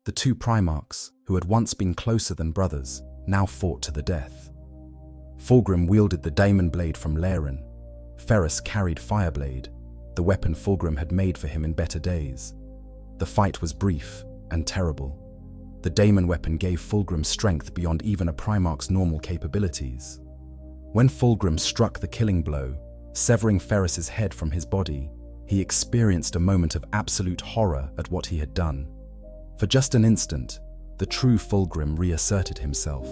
The two Primarchs, who had once been closer than brothers, now fought to the death. Fulgrim wielded the Daemon Blade from Laren. Ferrus carried Fireblade, the weapon Fulgrim had made for him in better days. The fight was brief and terrible. The Daemon weapon gave Fulgrim strength beyond even a Primarch's normal capabilities. When Fulgrim struck the killing blow, severing Ferrus's head from his body, he experienced a moment of absolute horror at what he had done. For just an instant, the true Fulgrim reasserted himself,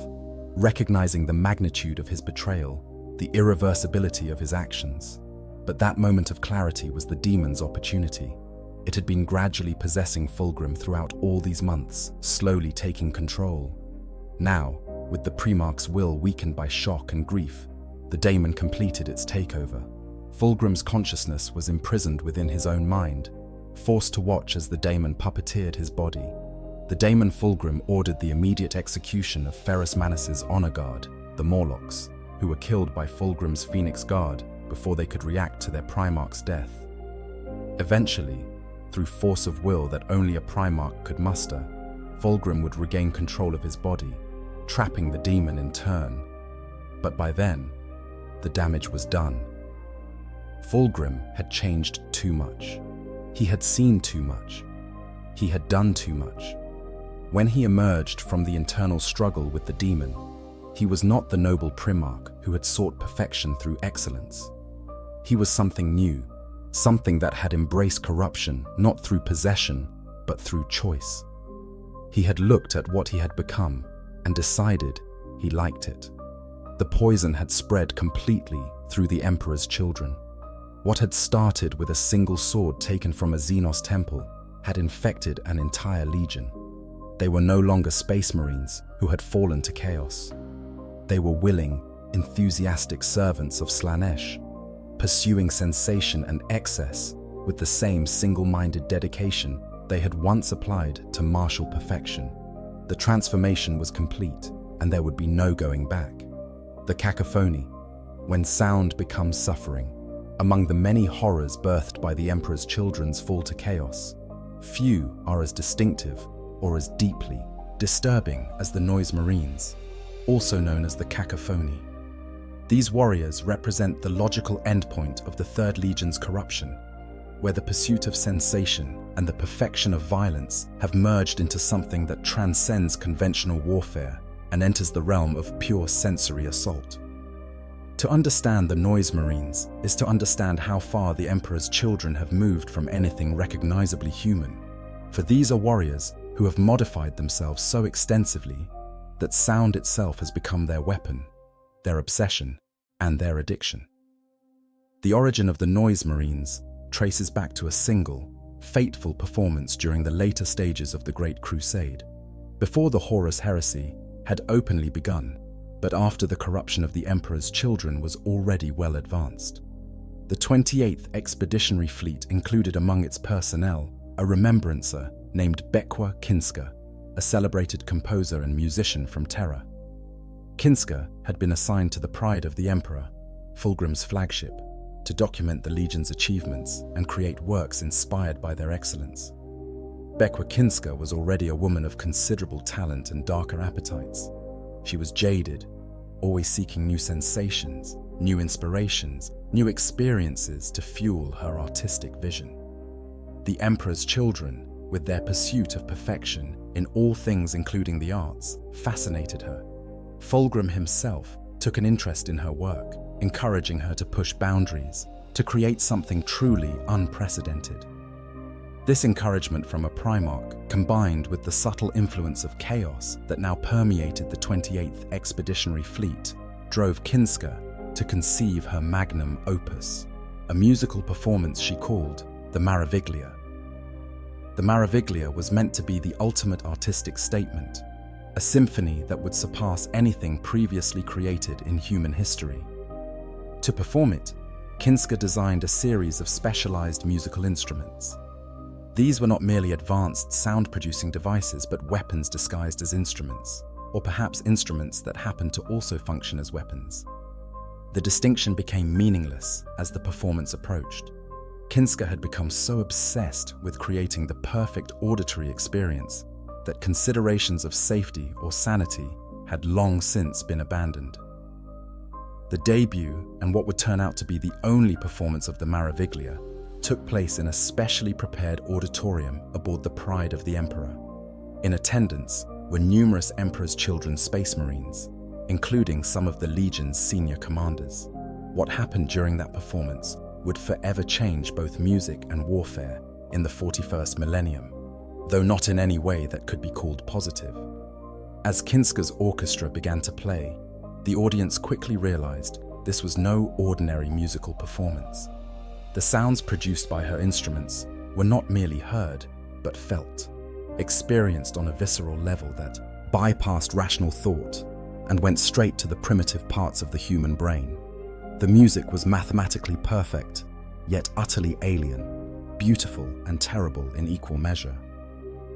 recognizing the magnitude of his betrayal, the irreversibility of his actions. But that moment of clarity was the demon's opportunity. It had been gradually possessing Fulgrim throughout all these months, slowly taking control. Now, with the Primarch's will weakened by shock and grief, the daemon completed its takeover. Fulgrim's consciousness was imprisoned within his own mind, forced to watch as the daemon puppeteered his body. The daemon Fulgrim ordered the immediate execution of Ferrus Manus's honor guard, the Morlocks, who were killed by Fulgrim's Phoenix Guard before they could react to their Primarch's death. Eventually, through force of will that only a Primarch could muster, Fulgrim would regain control of his body, trapping the demon in turn. But by then, the damage was done. Fulgrim had changed too much. He had seen too much. He had done too much. When he emerged from the internal struggle with the demon, he was not the noble Primarch who had sought perfection through excellence. He was something new, something that had embraced corruption not through possession, but through choice. He had looked at what he had become and decided he liked it. The poison had spread completely through the Emperor's children. What had started with a single sword taken from a Xenos temple had infected an entire legion. They were no longer space marines who had fallen to chaos. They were willing, enthusiastic servants of Slaanesh, pursuing sensation and excess with the same single-minded dedication they had once applied to martial perfection. The transformation was complete, and there would be no going back. The cacophony, when sound becomes suffering. Among the many horrors birthed by the Emperor's children's fall to chaos, few are as distinctive or as deeply disturbing as the noise marines. also known as the cacophony. These warriors represent the logical endpoint of the Third Legion's corruption, where the pursuit of sensation and the perfection of violence have merged into something that transcends conventional warfare and enters the realm of pure sensory assault. To understand the Noise Marines is to understand how far the Emperor's children have moved from anything recognizably human, for these are warriors who have modified themselves so extensively that sound itself has become their weapon, their obsession, and their addiction. The origin of the Noise Marines traces back to a single, fateful performance during the later stages of the Great Crusade, before the Horus Heresy had openly begun, but after the corruption of the Emperor's children was already well advanced. The 28th Expeditionary Fleet included among its personnel a remembrancer named Bekwa Kinska, a celebrated composer and musician from Terra. Kinska had been assigned to the Pride of the Emperor, Fulgrim's flagship, to document the Legion's achievements and create works inspired by their excellence. Bekwa Kinska was already a woman of considerable talent and darker appetites. She was jaded, always seeking new sensations, new inspirations, new experiences to fuel her artistic vision. The Emperor's children, with their pursuit of perfection in all things including the arts, fascinated her. Fulgrim himself took an interest in her work, encouraging her to push boundaries, to create something truly unprecedented. This encouragement from a Primarch, combined with the subtle influence of chaos that now permeated the 28th Expeditionary Fleet, drove Kinska to conceive her magnum opus, a musical performance she called the Maraviglia. The Maraviglia was meant to be the ultimate artistic statement, a symphony that would surpass anything previously created in human history. To perform it, Kinska designed a series of specialized musical instruments. These were not merely advanced sound-producing devices, but weapons disguised as instruments, or perhaps instruments that happened to also function as weapons. The distinction became meaningless as the performance approached. Kinska had become so obsessed with creating the perfect auditory experience that considerations of safety or sanity had long since been abandoned. The debut, and what would turn out to be the only performance of the Maraviglia, took place in a specially prepared auditorium aboard the Pride of the Emperor. In attendance were numerous Emperor's Children Space Marines, including some of the Legion's senior commanders. What happened during that performance would forever change both music and warfare in the 41st Millennium, though not in any way that could be called positive. As Kinska's orchestra began to play, the audience quickly realized this was no ordinary musical performance. The sounds produced by her instruments were not merely heard, but felt, experienced on a visceral level that bypassed rational thought and went straight to the primitive parts of the human brain. The music was mathematically perfect, yet utterly alien, beautiful and terrible in equal measure.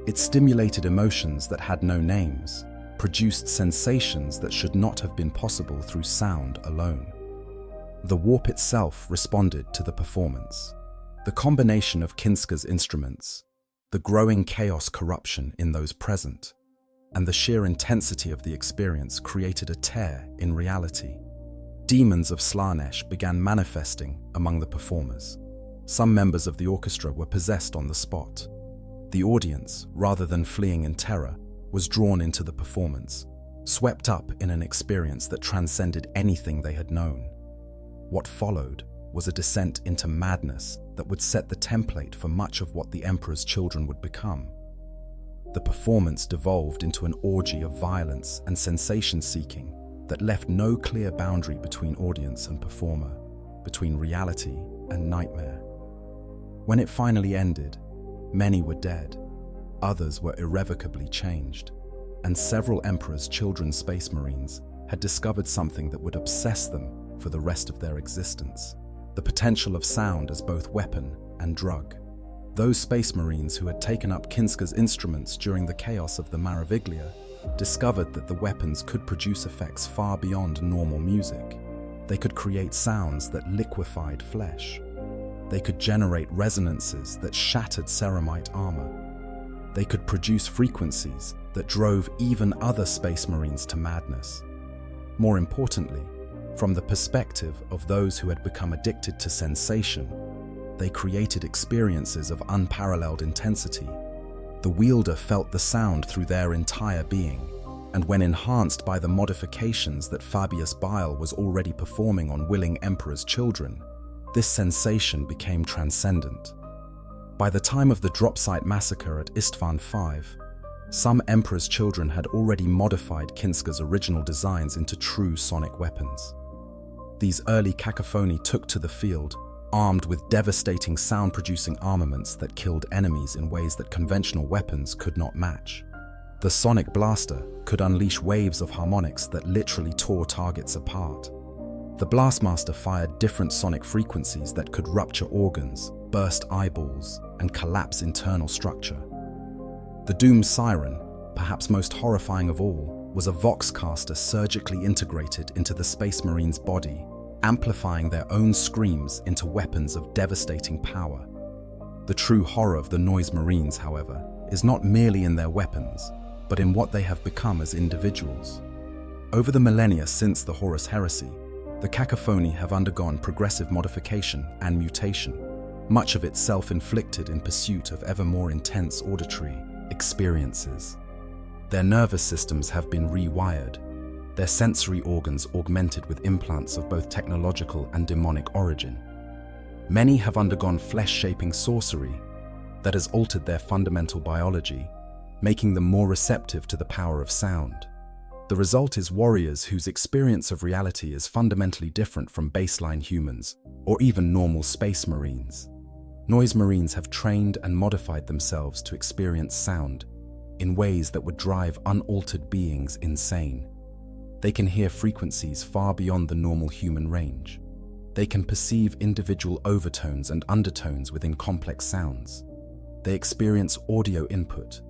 It stimulated emotions that had no names, produced sensations that should not have been possible through sound alone. The warp itself responded to the performance. The combination of Kinska's instruments, the growing chaos corruption in those present, and the sheer intensity of the experience created a tear in reality. Demons of Slaanesh began manifesting among the performers. Some members of the orchestra were possessed on the spot. The audience, rather than fleeing in terror, was drawn into the performance, swept up in an experience that transcended anything they had known. What followed was a descent into madness that would set the template for much of what the Emperor's children would become. The performance devolved into an orgy of violence and sensation-seeking that left no clear boundary between audience and performer, between reality and nightmare. When it finally ended, many were dead, others were irrevocably changed, and several Emperor's Children Space Marines had discovered something that would obsess them for the rest of their existence: the potential of sound as both weapon and drug. Those Space Marines who had taken up Kinska's instruments during the chaos of the Maraviglia discovered that the weapons could produce effects far beyond normal music. They could create sounds that liquefied flesh. They could generate resonances that shattered ceramite armor. They could produce frequencies that drove even other Space Marines to madness. More importantly, from the perspective of those who had become addicted to sensation, they created experiences of unparalleled intensity. The wielder felt the sound through their entire being, and when enhanced by the modifications that Fabius Bile was already performing on willing emperor's children, this sensation became transcendent. By the time of the dropsite massacre at Istvan V, some emperor's children had already modified Kinska's original designs into true sonic weapons. These early cacophony took to the field, armed with devastating sound-producing armaments that killed enemies in ways that conventional weapons could not match. The sonic blaster could unleash waves of harmonics that literally tore targets apart. The Blastmaster fired different sonic frequencies that could rupture organs, burst eyeballs, and collapse internal structure. The Doom Siren, perhaps most horrifying of all, was a voxcaster surgically integrated into the Space Marine's body, amplifying their own screams into weapons of devastating power. The true horror of the Noise Marines, however, is not merely in their weapons, but in what they have become as individuals. Over the millennia since the Horus Heresy, the cacophony have undergone progressive modification and mutation, much of it self-inflicted in pursuit of ever more intense auditory experiences. Their nervous systems have been rewired, their sensory organs augmented with implants of both technological and demonic origin. Many have undergone flesh-shaping sorcery that has altered their fundamental biology, making them more receptive to the power of sound. The result is warriors whose experience of reality is fundamentally different from baseline humans, or even normal space marines. Noise Marines have trained and modified themselves to experience sound in ways that would drive unaltered beings insane. They can hear frequencies far beyond the normal human range. They can perceive individual overtones and undertones within complex sounds. They experience audio input,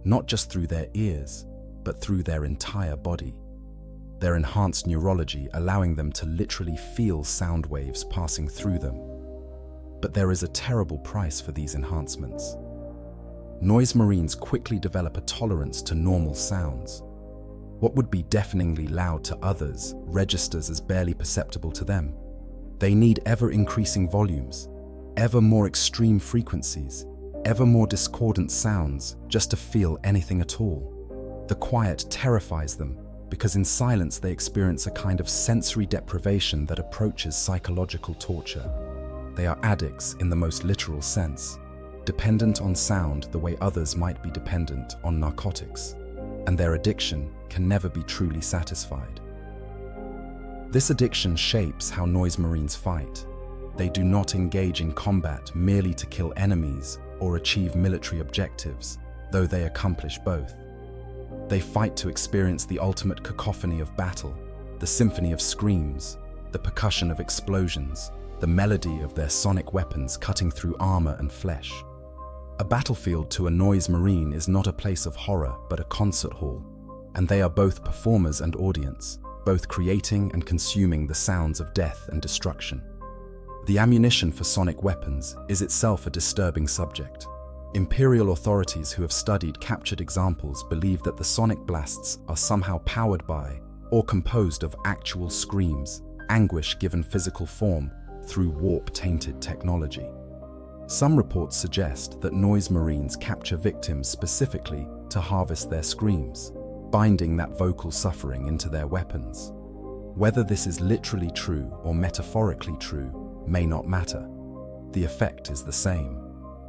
not just through their ears, but through their entire body. Their enhanced neurology allowing them to literally feel sound waves passing through them. But there is a terrible price for these enhancements. Noise Marines quickly develop a tolerance to normal sounds. What would be deafeningly loud to others registers as barely perceptible to them. They need ever-increasing volumes, ever more extreme frequencies, ever more discordant sounds just to feel anything at all. The quiet terrifies them because in silence they experience a kind of sensory deprivation that approaches psychological torture. They are addicts in the most literal sense, dependent on sound the way others might be dependent on narcotics, and their addiction can never be truly satisfied. This addiction shapes how Noise Marines fight. They do not engage in combat merely to kill enemies or achieve military objectives, though they accomplish both. They fight to experience the ultimate cacophony of battle, the symphony of screams, the percussion of explosions, the melody of their sonic weapons cutting through armor and flesh. A battlefield to a Noise Marine is not a place of horror but a concert hall, and they are both performers and audience, both creating and consuming the sounds of death and destruction. The ammunition for sonic weapons is itself a disturbing subject. Imperial authorities who have studied captured examples believe that the sonic blasts are somehow powered by or composed of actual screams, anguish given physical form through warp-tainted technology. Some reports suggest that Noise Marines capture victims specifically to harvest their screams, binding that vocal suffering into their weapons. Whether this is literally true or metaphorically true may not matter. The effect is the same.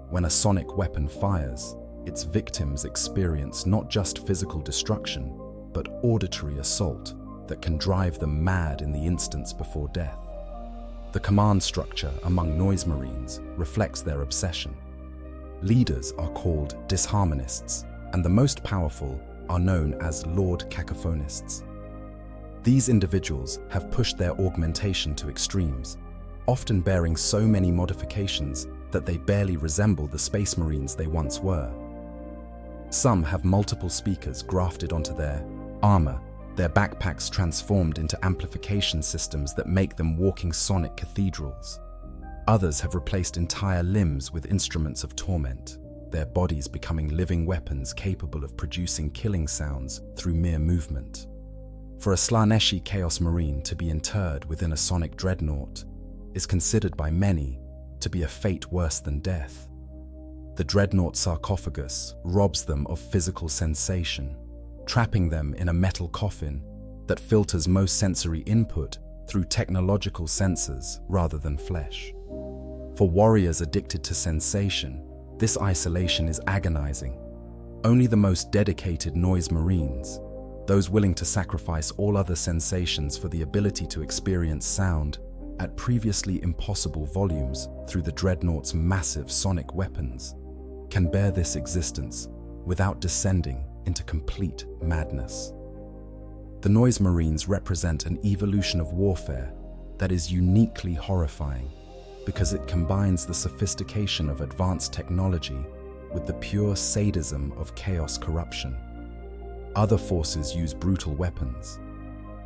When a sonic weapon fires, its victims experience not just physical destruction, but auditory assault that can drive them mad in the instants before death. The command structure among Noise Marines reflects their obsession. Leaders are called disharmonists, and the most powerful are known as Lord Cacophonists. These individuals have pushed their augmentation to extremes, often bearing so many modifications that they barely resemble the Space Marines they once were. Some have multiple speakers grafted onto their armor, their backpacks transformed into amplification systems that make them walking sonic cathedrals. Others have replaced entire limbs with instruments of torment, their bodies becoming living weapons capable of producing killing sounds through mere movement. For a Slaaneshi Chaos Marine to be interred within a sonic dreadnought is considered by many to be a fate worse than death. The dreadnought sarcophagus robs them of physical sensation, trapping them in a metal coffin that filters most sensory input through technological sensors rather than flesh. For warriors addicted to sensation, this isolation is agonizing. Only the most dedicated noise marines, those willing to sacrifice all other sensations for the ability to experience sound at previously impossible volumes through the dreadnought's massive sonic weapons, can bear this existence without descending into complete madness. The noise marines represent an evolution of warfare that is uniquely horrifying because it combines the sophistication of advanced technology with the pure sadism of chaos corruption. Other forces use brutal weapons.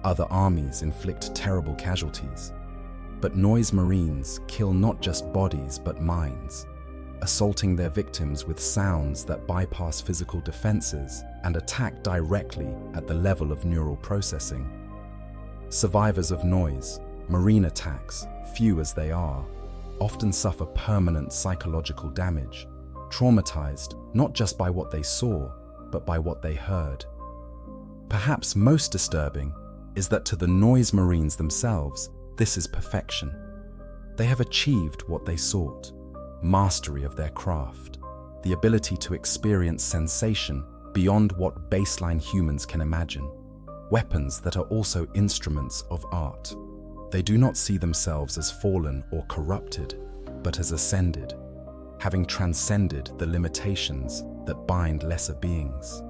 Other armies inflict terrible casualties. But noise marines kill not just bodies but minds, assaulting their victims with sounds that bypass physical defenses and attack directly at the level of neural processing. Survivors of noise, marine attacks, few as they are, often suffer permanent psychological damage, traumatized not just by what they saw, but by what they heard. Perhaps most disturbing is that to the noise marines themselves, this is perfection. They have achieved what they sought: mastery of their craft, the ability to experience sensation beyond what baseline humans can imagine, weapons that are also instruments of art. They do not see themselves as fallen or corrupted, but as ascended, having transcended the limitations that bind lesser beings.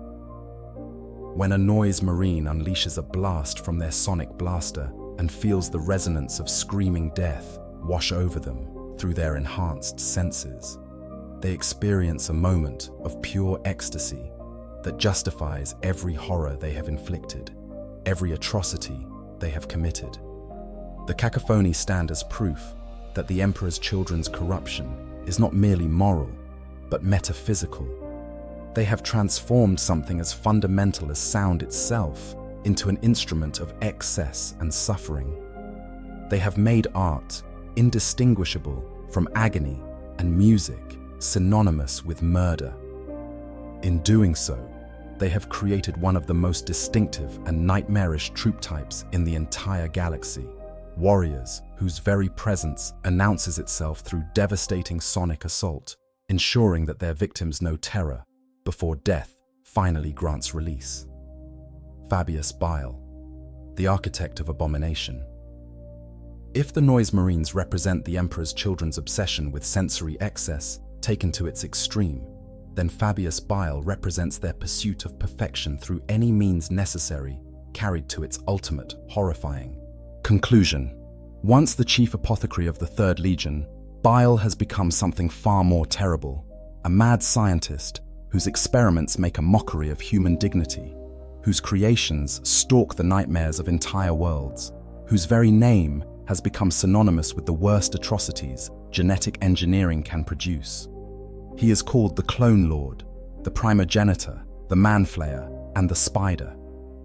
When a noise marine unleashes a blast from their sonic blaster and feels the resonance of screaming death wash over them through their enhanced senses, they experience a moment of pure ecstasy that justifies every horror they have inflicted, every atrocity they have committed. The cacophony stand as proof that the Emperor's children's corruption is not merely moral, but metaphysical. They have transformed something as fundamental as sound itself into an instrument of excess and suffering. They have made art indistinguishable from agony and music synonymous with murder. In doing so, they have created one of the most distinctive and nightmarish troop types in the entire galaxy: warriors whose very presence announces itself through devastating sonic assault, ensuring that their victims know terror before death finally grants release. Fabius Bile, the architect of abomination. If the noise marines represent the Emperor's children's obsession with sensory excess taken to its extreme, then Fabius Bile represents their pursuit of perfection through any means necessary, carried to its ultimate horrifying. Conclusion. Once the chief apothecary of the Third Legion, Bile has become something far more terrible: a mad scientist whose experiments make a mockery of human dignity, whose creations stalk the nightmares of entire worlds, whose very name has become synonymous with the worst atrocities genetic engineering can produce. He is called the Clone Lord, the Primogenitor, the Manflayer, and the Spider,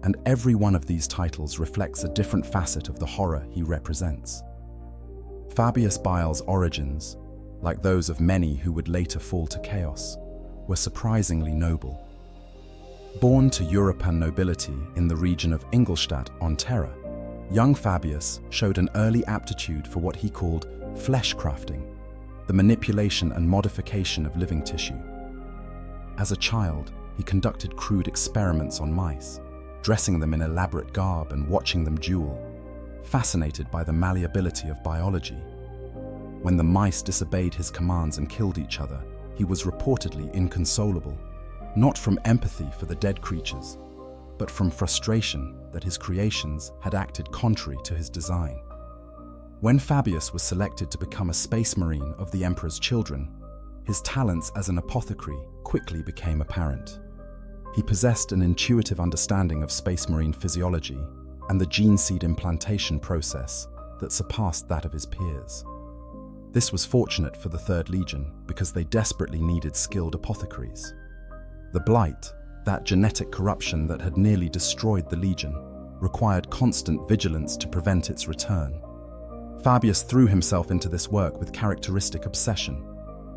and every one of these titles reflects a different facet of the horror he represents. Fabius Bile's origins, like those of many who would later fall to chaos, were surprisingly noble. Born to European nobility in the region of Ingolstadt on Terra, young Fabius showed an early aptitude for what he called flesh crafting, the manipulation and modification of living tissue. As a child, he conducted crude experiments on mice, dressing them in elaborate garb and watching them duel, fascinated by the malleability of biology. When the mice disobeyed his commands and killed each other, he was reportedly inconsolable, not from empathy for the dead creatures, but from frustration that his creations had acted contrary to his design. When Fabius was selected to become a space marine of the Emperor's children, his talents as an apothecary quickly became apparent. He possessed an intuitive understanding of space marine physiology and the gene seed implantation process that surpassed that of his peers. This was fortunate for the Third Legion because they desperately needed skilled apothecaries. The blight, that genetic corruption that had nearly destroyed the Legion, required constant vigilance to prevent its return. Fabius threw himself into this work with characteristic obsession,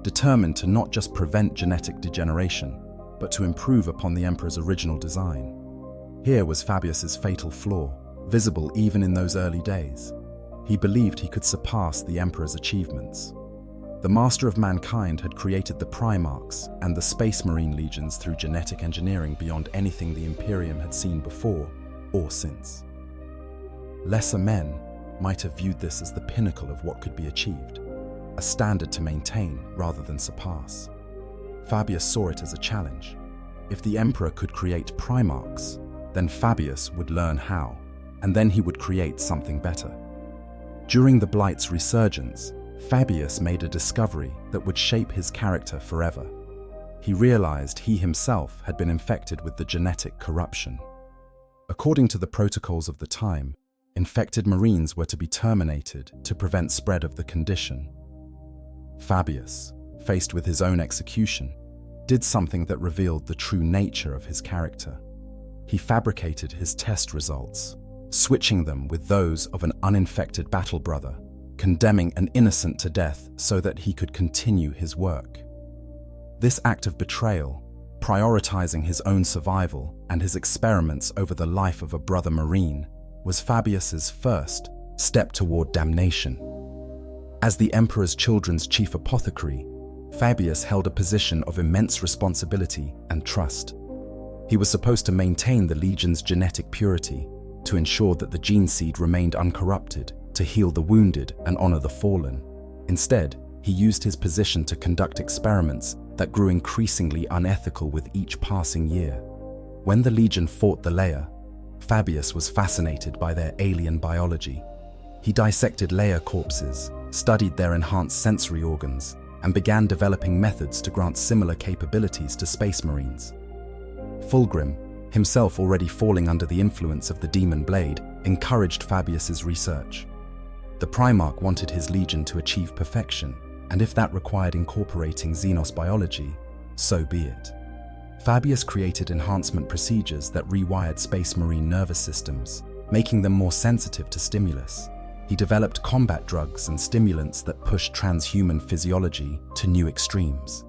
determined to not just prevent genetic degeneration, but to improve upon the Emperor's original design. Here was Fabius's fatal flaw, visible even in those early days. He believed he could surpass the Emperor's achievements. The Master of Mankind had created the Primarchs and the Space Marine legions through genetic engineering beyond anything the Imperium had seen before or since. Lesser men might have viewed this as the pinnacle of what could be achieved, a standard to maintain rather than surpass. Fabius saw it as a challenge. If the Emperor could create Primarchs, then Fabius would learn how, and then he would create something better. During the Blight's resurgence, Fabius made a discovery that would shape his character forever. He realized he himself had been infected with the genetic corruption. According to the protocols of the time, infected Marines were to be terminated to prevent spread of the condition. Fabius, faced with his own execution, did something that revealed the true nature of his character. He fabricated his test results, switching them with those of an uninfected battle brother, condemning an innocent to death so that he could continue his work. This act of betrayal, prioritizing his own survival and his experiments over the life of a brother Marine, was Fabius's first step toward damnation. As the Emperor's Children's chief apothecary, Fabius held a position of immense responsibility and trust. He was supposed to maintain the Legion's genetic purity, to ensure that the gene seed remained uncorrupted, to heal the wounded and honor the fallen. Instead, he used his position to conduct experiments that grew increasingly unethical with each passing year. When the Legion fought the Leia, Fabius was fascinated by their alien biology. He dissected Leia corpses, studied their enhanced sensory organs, and began developing methods to grant similar capabilities to Space Marines. Fulgrim, himself already falling under the influence of the Demon Blade, encouraged Fabius's research. The Primarch wanted his Legion to achieve perfection, and if that required incorporating Xenos biology, so be it. Fabius created enhancement procedures that rewired Space Marine nervous systems, making them more sensitive to stimulus. He developed combat drugs and stimulants that pushed transhuman physiology to new extremes.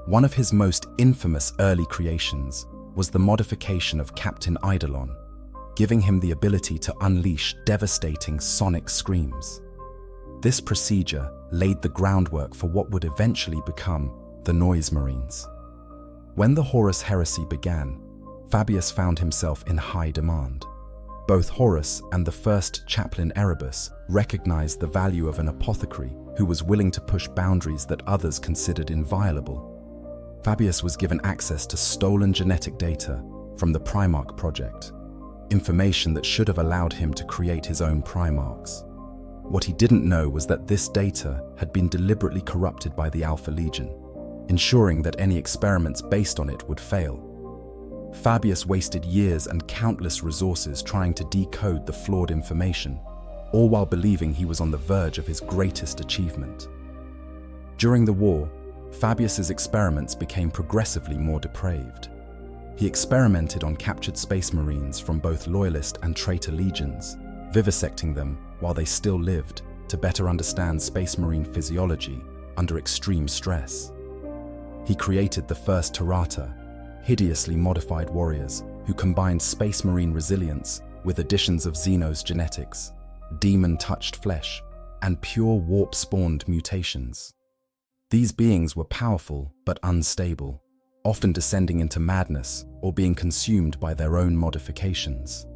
One of his most infamous early creations was the modification of Captain Eidolon, giving him the ability to unleash devastating sonic screams. This procedure laid the groundwork for what would eventually become the Noise Marines. When the Horus Heresy began, Fabius found himself in high demand. Both Horus and the first chaplain Erebus recognized the value of an apothecary who was willing to push boundaries that others considered inviolable. Fabius was given access to stolen genetic data from the Primarch project, information that should have allowed him to create his own Primarchs. What he didn't know was that this data had been deliberately corrupted by the Alpha Legion, ensuring that any experiments based on it would fail. Fabius wasted years and countless resources trying to decode the flawed information, all while believing he was on the verge of his greatest achievement. During the war, Fabius's experiments became progressively more depraved. He experimented on captured Space Marines from both Loyalist and traitor legions, vivisecting them while they still lived to better understand Space Marine physiology under extreme stress. He created the first Terrata, hideously modified warriors who combined Space Marine resilience with additions of Xenos genetics, demon-touched flesh, and pure warp-spawned mutations. These beings were powerful but unstable, often descending into madness or being consumed by their own modifications.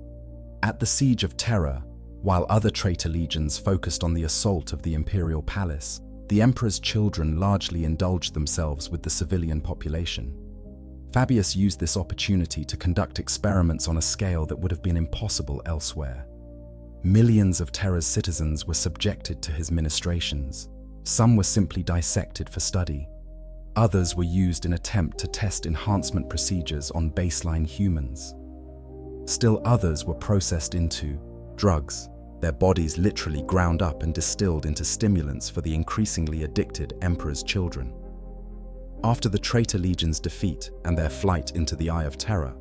At the Siege of Terra, while other traitor legions focused on the assault of the Imperial Palace, the Emperor's children largely indulged themselves with the civilian population. Fabius used this opportunity to conduct experiments on a scale that would have been impossible elsewhere. Millions of Terra's citizens were subjected to his ministrations. Some were simply dissected for study. Others were used in an attempt to test enhancement procedures on baseline humans. Still others were processed into drugs, their bodies literally ground up and distilled into stimulants for the increasingly addicted Emperor's children. After the traitor legion's defeat and their flight into the Eye of Terror,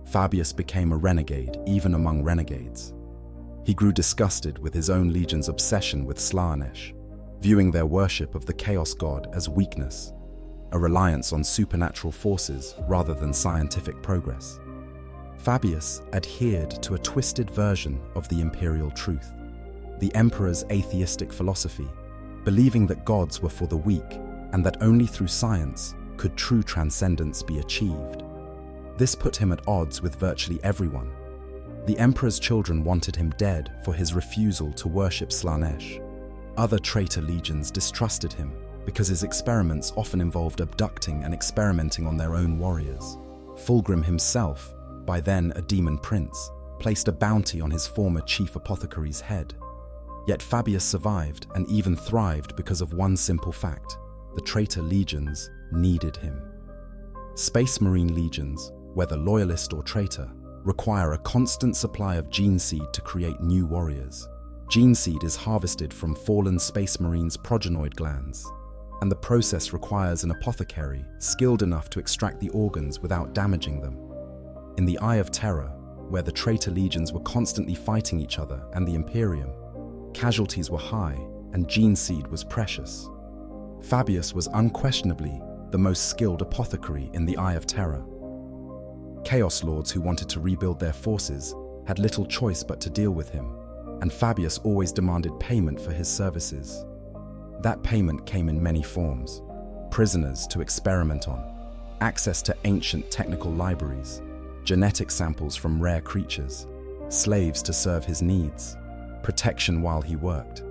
Fabius became a renegade even among renegades. He grew disgusted with his own legion's obsession with Slaanesh, viewing their worship of the Chaos God as weakness, a reliance on supernatural forces rather than scientific progress. Fabius adhered to a twisted version of the imperial truth, the emperor's atheistic philosophy, believing that gods were for the weak and that only through science could true transcendence be achieved. This put him at odds with virtually everyone. The emperor's children wanted him dead for his refusal to worship Slaanesh. Other traitor legions distrusted him because his experiments often involved abducting and experimenting on their own warriors. Fulgrim himself, by then a demon prince, placed a bounty on his former chief apothecary's head. Yet Fabius survived and even thrived because of one simple fact: the traitor legions needed him. Space Marine legions, whether loyalist or traitor, require a constant supply of gene seed to create new warriors. Gene seed is harvested from fallen Space Marines' progenoid glands, and the process requires an apothecary skilled enough to extract the organs without damaging them. In the Eye of Terror, where the traitor legions were constantly fighting each other and the Imperium, casualties were high and gene seed was precious. Fabius was unquestionably the most skilled apothecary in the Eye of Terror. Chaos Lords who wanted to rebuild their forces had little choice but to deal with him, and Fabius always demanded payment for his services. That payment came in many forms: prisoners to experiment on, access to ancient technical libraries, genetic samples from rare creatures, slaves to serve his needs, protection while he worked.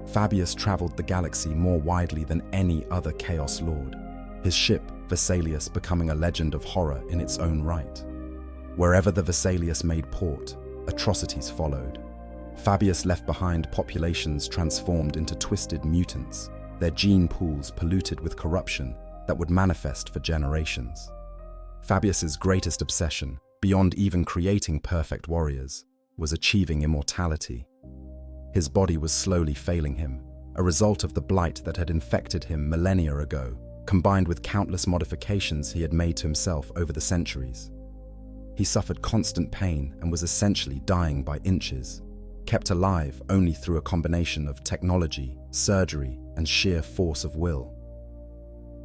Fabius traveled the galaxy more widely than any other Chaos Lord, his ship, Vesalius, becoming a legend of horror in its own right. Wherever the Vesalius made port, atrocities followed. Fabius left behind populations transformed into twisted mutants, their gene pools polluted with corruption that would manifest for generations. Fabius's greatest obsession, beyond even creating perfect warriors, was achieving immortality. His body was slowly failing him, a result of the blight that had infected him millennia ago, combined with countless modifications he had made to himself over the centuries. He suffered constant pain and was essentially dying by inches, kept alive only through a combination of technology, surgery, and sheer force of will.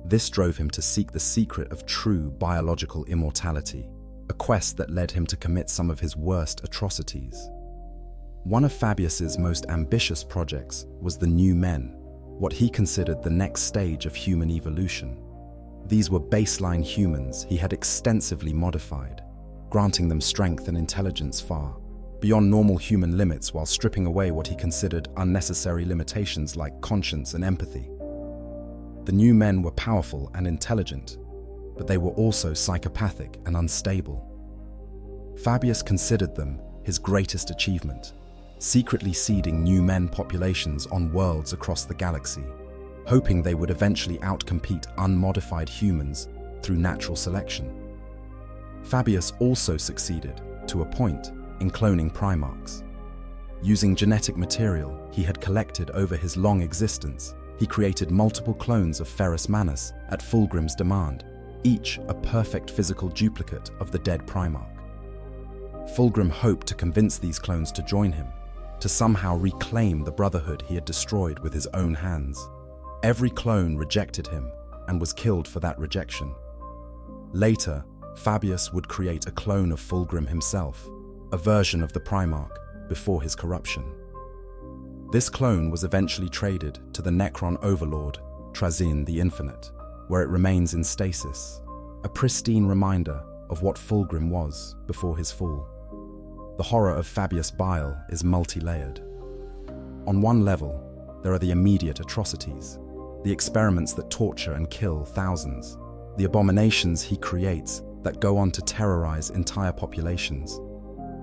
This drove him to seek the secret of true biological immortality, a quest that led him to commit some of his worst atrocities. One of Fabius's most ambitious projects was the New Men, what he considered the next stage of human evolution. These were baseline humans he had extensively modified, granting them strength and intelligence far beyond normal human limits while stripping away what he considered unnecessary limitations like conscience and empathy. The New Men were powerful and intelligent, but they were also psychopathic and unstable. Fabius considered them his greatest achievement, secretly seeding New Men populations on worlds across the galaxy, hoping they would eventually outcompete unmodified humans through natural selection. Fabius also succeeded, to a point, in cloning Primarchs. Using genetic material he had collected over his long existence, he created multiple clones of Ferrus Manus at Fulgrim's demand, each a perfect physical duplicate of the dead Primarch. Fulgrim hoped to convince these clones to join him, to somehow reclaim the brotherhood he had destroyed with his own hands. Every clone rejected him and was killed for that rejection. Later, Fabius would create a clone of Fulgrim himself, a version of the Primarch before his corruption. This clone was eventually traded to the Necron overlord, Trazyn the Infinite, where it remains in stasis, a pristine reminder of what Fulgrim was before his fall. The horror of Fabius Bile is multi-layered. On one level, there are the immediate atrocities, the experiments that torture and kill thousands, the abominations he creates that go on to terrorize entire populations,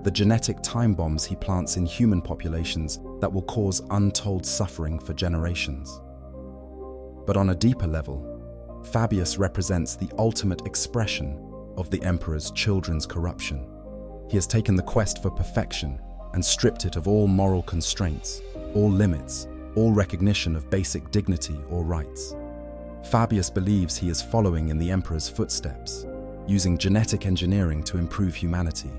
the genetic time bombs he plants in human populations that will cause untold suffering for generations. But on a deeper level, Fabius represents the ultimate expression of the Emperor's children's corruption. He has taken the quest for perfection and stripped it of all moral constraints, all limits, all recognition of basic dignity or rights. Fabius believes he is following in the Emperor's footsteps, using genetic engineering to improve humanity.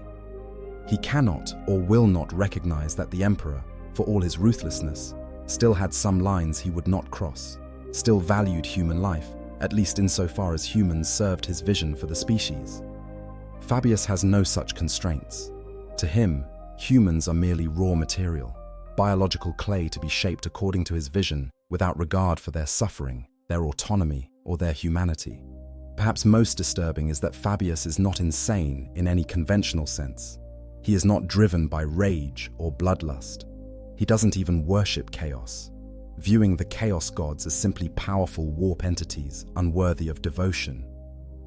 He cannot or will not recognize that the Emperor, for all his ruthlessness, still had some lines he would not cross, still valued human life, at least insofar as humans served his vision for the species. Fabius has no such constraints. To him, humans are merely raw material, biological clay to be shaped according to his vision without regard for their suffering, their autonomy, or their humanity. Perhaps most disturbing is that Fabius is not insane in any conventional sense. He is not driven by rage or bloodlust. He doesn't even worship chaos, viewing the chaos gods as simply powerful warp entities unworthy of devotion.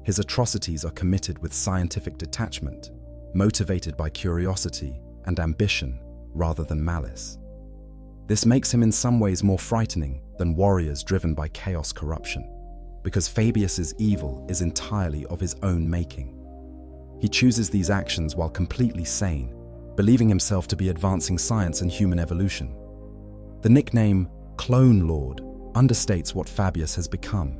His atrocities are committed with scientific detachment, motivated by curiosity and ambition rather than malice. This makes him in some ways more frightening than warriors driven by chaos corruption, because Fabius's evil is entirely of his own making. He chooses these actions while completely sane, believing himself to be advancing science and human evolution. The nickname Clone Lord understates what Fabius has become.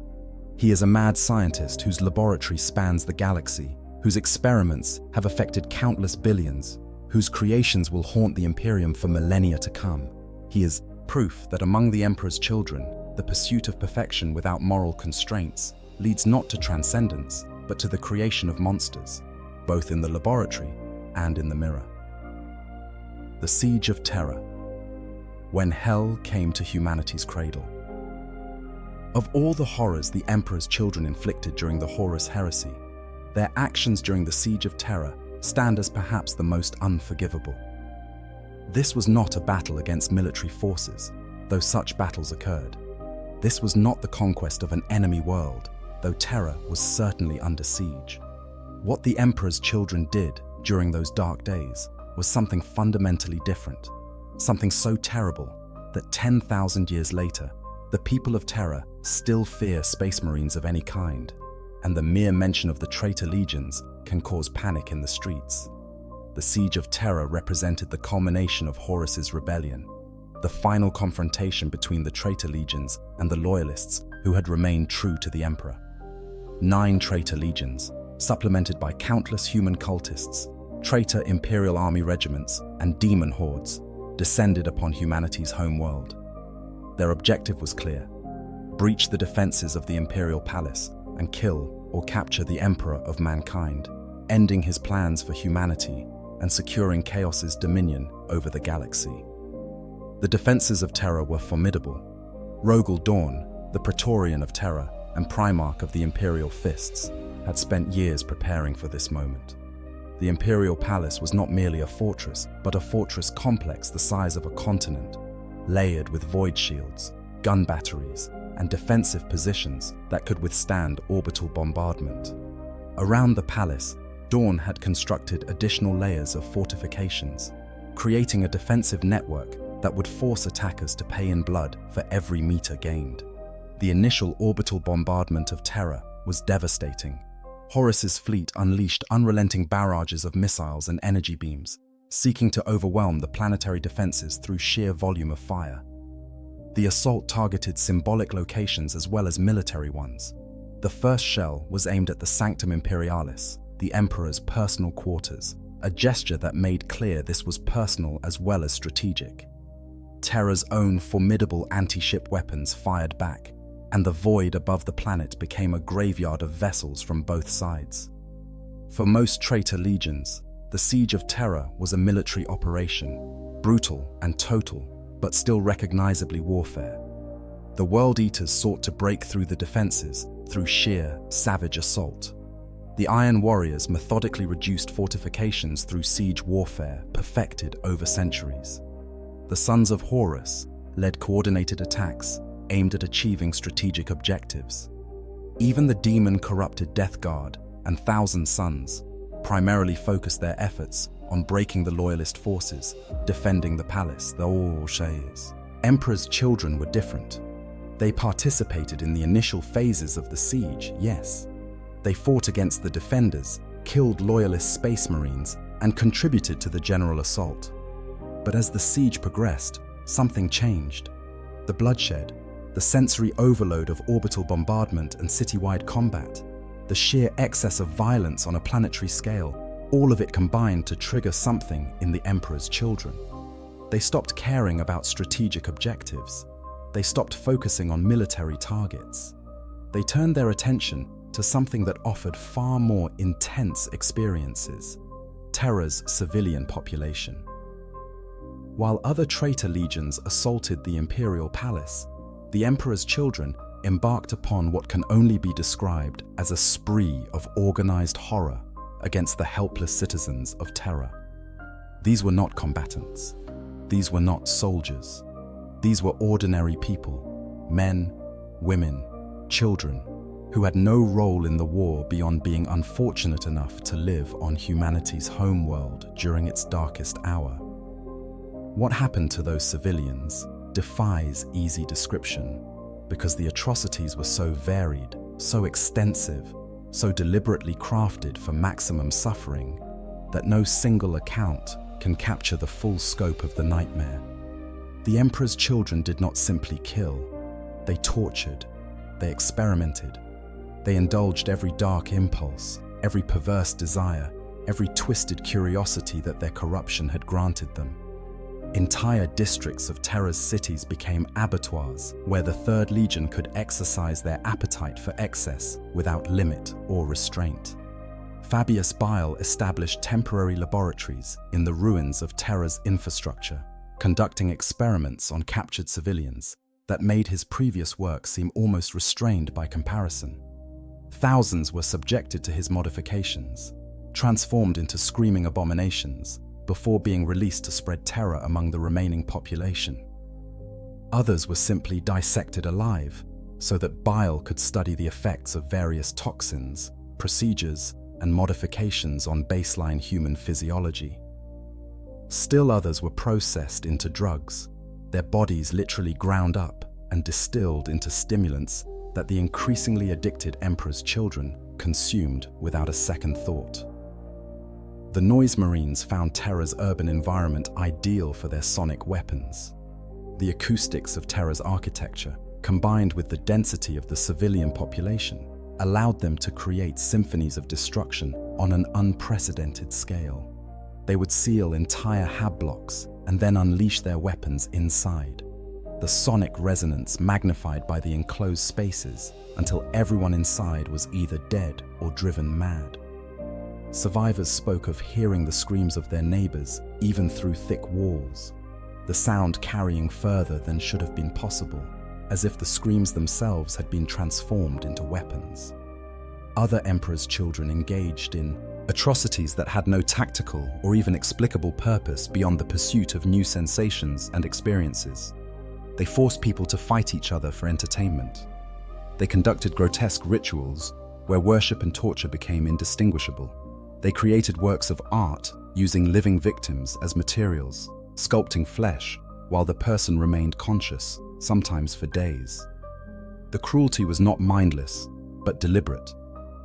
He is a mad scientist whose laboratory spans the galaxy, whose experiments have affected countless billions, whose creations will haunt the Imperium for millennia to come. He is proof that among the Emperor's children, the pursuit of perfection without moral constraints leads not to transcendence, but to the creation of monsters, both in the laboratory and in the mirror. The Siege of Terra. When hell came to humanity's cradle. Of all the horrors the Emperor's children inflicted during the Horus Heresy, their actions during the Siege of Terra stand as perhaps the most unforgivable. This was not a battle against military forces, though such battles occurred. This was not the conquest of an enemy world, though Terra was certainly under siege. What the Emperor's children did during those dark days was something fundamentally different, something so terrible that 10,000 years later, the people of Terra still fear space marines of any kind, and the mere mention of the traitor legions can cause panic in the streets. The Siege of Terra represented the culmination of Horus's rebellion, the final confrontation between the traitor legions and the loyalists who had remained true to the Emperor. 9 traitor legions, supplemented by countless human cultists, traitor Imperial army regiments, and demon hordes, descended upon humanity's homeworld. Their objective was clear: breach the defenses of the Imperial Palace and kill or capture the Emperor of mankind, ending his plans for humanity and securing Chaos's dominion over the galaxy. The defenses of Terra were formidable. Rogel Dawn, the Praetorian of Terra and Primarch of the Imperial Fists, had spent years preparing for this moment. The Imperial Palace was not merely a fortress, but a fortress complex the size of a continent, layered with void shields, gun batteries, and defensive positions that could withstand orbital bombardment. Around the palace, Dawn had constructed additional layers of fortifications, creating a defensive network that would force attackers to pay in blood for every meter gained. The initial orbital bombardment of Terra was devastating. Horus's fleet unleashed unrelenting barrages of missiles and energy beams, seeking to overwhelm the planetary defenses through sheer volume of fire. The assault targeted symbolic locations as well as military ones. The first shell was aimed at the Sanctum Imperialis, the Emperor's personal quarters, a gesture that made clear this was personal as well as strategic. Terra's own formidable anti-ship weapons fired back, and the void above the planet became a graveyard of vessels from both sides. For most traitor legions, the Siege of Terra was a military operation, brutal and total, but still recognizably warfare. The World Eaters sought to break through the defenses through sheer, savage assault. The Iron Warriors methodically reduced fortifications through siege warfare perfected over centuries. The Sons of Horus led coordinated attacks aimed at achieving strategic objectives. Even the demon-corrupted Death Guard and Thousand Sons primarily focused their efforts on breaking the loyalist forces, defending the palace, the All-Shays. Emperor's children were different. They participated in the initial phases of the siege, yes. They fought against the defenders, killed loyalist space marines, and contributed to the general assault. But as the siege progressed, something changed. The bloodshed, the sensory overload of orbital bombardment and citywide combat, the sheer excess of violence on a planetary scale, all of it combined to trigger something in the Emperor's children. They stopped caring about strategic objectives. They stopped focusing on military targets. They turned their attention to something that offered far more intense experiences: Terra's civilian population. While other traitor legions assaulted the Imperial Palace, the Emperor's children embarked upon what can only be described as a spree of organized horror against the helpless citizens of Terra. These were not combatants. These were not soldiers. These were ordinary people, men, women, children, who had no role in the war beyond being unfortunate enough to live on humanity's homeworld during its darkest hour. What happened to those civilians defies easy description, because the atrocities were so varied, so extensive, so deliberately crafted for maximum suffering, that no single account can capture the full scope of the nightmare. The Emperor's children did not simply kill. They tortured. They experimented. They indulged every dark impulse, every perverse desire, every twisted curiosity that their corruption had granted them. Entire districts of Terra's cities became abattoirs where the Third Legion could exercise their appetite for excess without limit or restraint. Fabius Bile established temporary laboratories in the ruins of Terra's infrastructure, conducting experiments on captured civilians that made his previous work seem almost restrained by comparison. Thousands were subjected to his modifications, transformed into screaming abominations, before being released to spread terror among the remaining population. Others were simply dissected alive, so that Bile could study the effects of various toxins, procedures, and modifications on baseline human physiology. Still others were processed into drugs, their bodies literally ground up and distilled into stimulants that the increasingly addicted Emperor's children consumed without a second thought. The Noise Marines found Terra's urban environment ideal for their sonic weapons. The acoustics of Terra's architecture, combined with the density of the civilian population, allowed them to create symphonies of destruction on an unprecedented scale. They would seal entire hab blocks and then unleash their weapons inside, the sonic resonance magnified by the enclosed spaces until everyone inside was either dead or driven mad. Survivors spoke of hearing the screams of their neighbors even through thick walls, the sound carrying further than should have been possible, as if the screams themselves had been transformed into weapons. Other Emperor's children engaged in atrocities that had no tactical or even explicable purpose beyond the pursuit of new sensations and experiences. They forced people to fight each other for entertainment. They conducted grotesque rituals where worship and torture became indistinguishable. They created works of art using living victims as materials, sculpting flesh while the person remained conscious, sometimes for days. The cruelty was not mindless, but deliberate,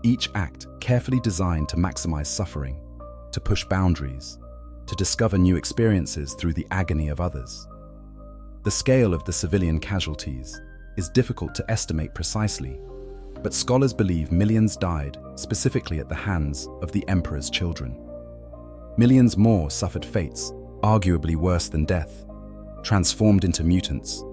each act carefully designed to maximize suffering, to push boundaries, to discover new experiences through the agony of others. The scale of the civilian casualties is difficult to estimate precisely, but scholars believe millions died specifically at the hands of the Emperor's children. Millions more suffered fates arguably worse than death, transformed into mutants,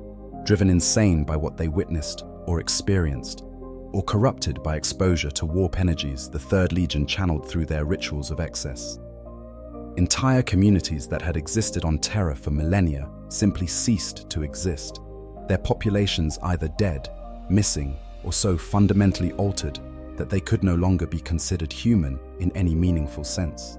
driven insane by what they witnessed or experienced, or corrupted by exposure to warp energies the Third Legion channeled through their rituals of excess. Entire communities that had existed on Terra for millennia simply ceased to exist, their populations either dead, missing, or so fundamentally altered that they could no longer be considered human in any meaningful sense.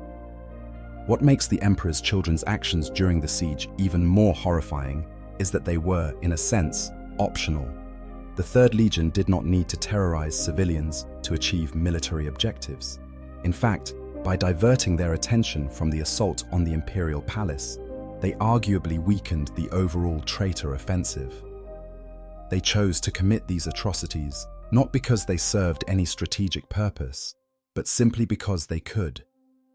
What makes the Emperor's children's actions during the siege even more horrifying is that they were, in a sense, optional. The Third Legion did not need to terrorize civilians to achieve military objectives. In fact, by diverting their attention from the assault on the Imperial Palace, they arguably weakened the overall traitor offensive. They chose to commit these atrocities not because they served any strategic purpose, but simply because they could,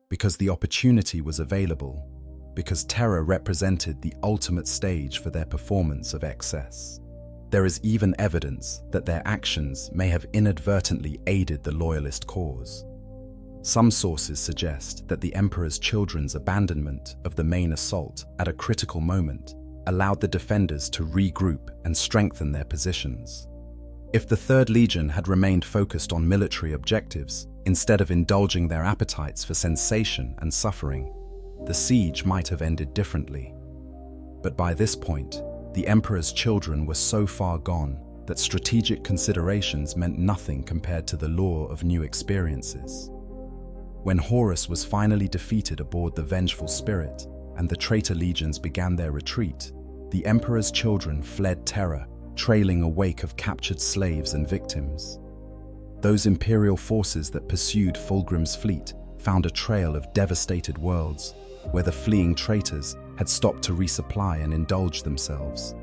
because the opportunity was available, because terror represented the ultimate stage for their performance of excess. There is even evidence that their actions may have inadvertently aided the loyalist cause. Some sources suggest that the Emperor's children's abandonment of the main assault at a critical moment allowed the defenders to regroup and strengthen their positions. If the Third Legion had remained focused on military objectives, instead of indulging their appetites for sensation and suffering, the siege might have ended differently. But by this point, the Emperor's children were so far gone that strategic considerations meant nothing compared to the lure of new experiences. When Horus was finally defeated aboard the Vengeful Spirit and the traitor legions began their retreat, the Emperor's children fled terror, trailing a wake of captured slaves and victims. Those Imperial forces that pursued Fulgrim's fleet found a trail of devastated worlds where the fleeing traitors had stopped to resupply and indulge themselves.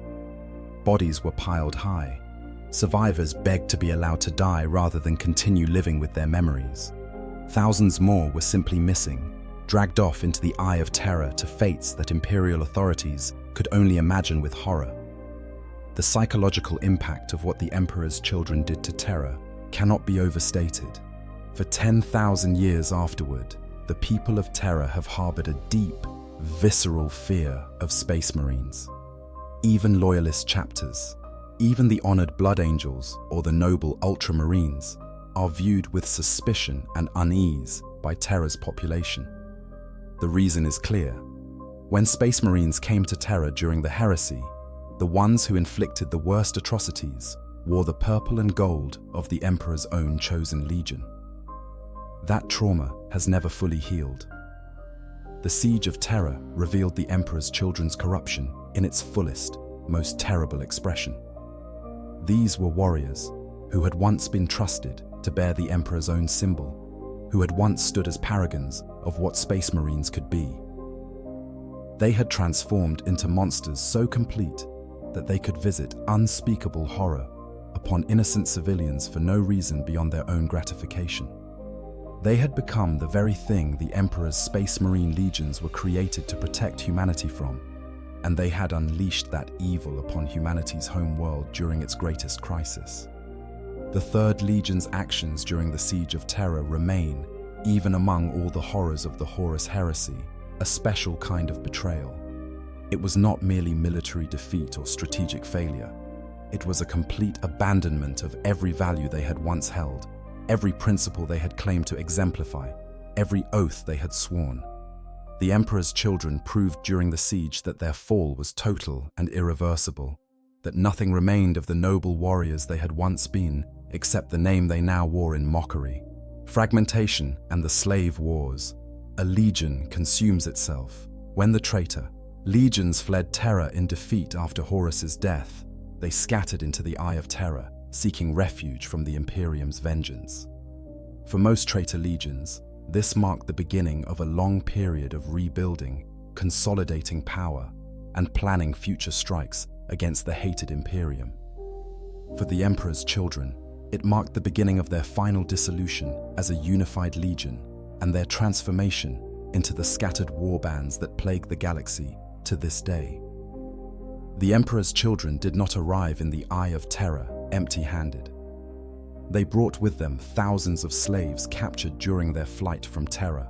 Bodies were piled high. Survivors begged to be allowed to die rather than continue living with their memories. Thousands more were simply missing, dragged off into the eye of terror to fates that Imperial authorities could only imagine with horror. The psychological impact of what the Emperor's children did to terror cannot be overstated. For 10,000 years afterward, the people of Terra have harbored a deep, visceral fear of Space Marines. Even loyalist chapters, even the honored Blood Angels or the noble Ultramarines, are viewed with suspicion and unease by Terra's population. The reason is clear. When Space Marines came to Terra during the Heresy, the ones who inflicted the worst atrocities wore the purple and gold of the Emperor's own chosen legion. That trauma has never fully healed. The Siege of Terra revealed the Emperor's children's corruption in its fullest, most terrible expression. These were warriors who had once been trusted to bear the Emperor's own symbol, who had once stood as paragons of what Space Marines could be. They had transformed into monsters so complete that they could visit unspeakable horror upon innocent civilians for no reason beyond their own gratification. They had become the very thing the Emperor's Space Marine legions were created to protect humanity from, and they had unleashed that evil upon humanity's home world during its greatest crisis. The Third Legion's actions during the Siege of Terra remain, even among all the horrors of the Horus Heresy, a special kind of betrayal. It was not merely military defeat or strategic failure. It was a complete abandonment of every value they had once held, every principle they had claimed to exemplify, every oath they had sworn. The Emperor's children proved during the siege that their fall was total and irreversible, that nothing remained of the noble warriors they had once been except the name they now wore in mockery. Fragmentation and the slave wars. A legion consumes itself. When the traitor, legions fled Terra in defeat after Horus's death, they scattered into the Eye of Terror, seeking refuge from the Imperium's vengeance. For most traitor legions, this marked the beginning of a long period of rebuilding, consolidating power, and planning future strikes against the hated Imperium. For the Emperor's children, it marked the beginning of their final dissolution as a unified legion and their transformation into the scattered warbands that plague the galaxy to this day. The Emperor's children did not arrive in the Eye of Terror empty-handed. They brought with them thousands of slaves captured during their flight from Terra,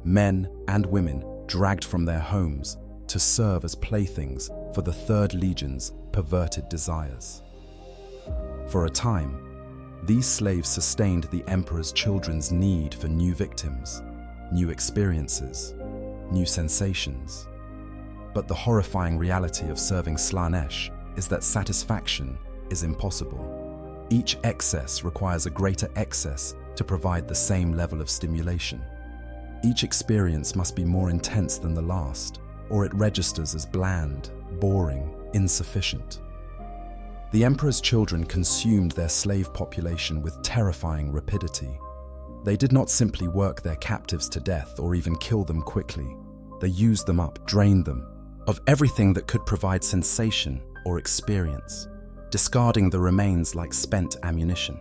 men and women dragged from their homes to serve as playthings for the Third Legion's perverted desires. For a time, these slaves sustained the Emperor's children's need for new victims, new experiences, new sensations. But the horrifying reality of serving Slaanesh is that satisfaction is impossible. Each excess requires a greater excess to provide the same level of stimulation. Each experience must be more intense than the last, or it registers as bland, boring, insufficient. The Emperor's children consumed their slave population with terrifying rapidity. They did not simply work their captives to death or even kill them quickly. They used them up, drained them, of everything that could provide sensation or experience, discarding the remains like spent ammunition.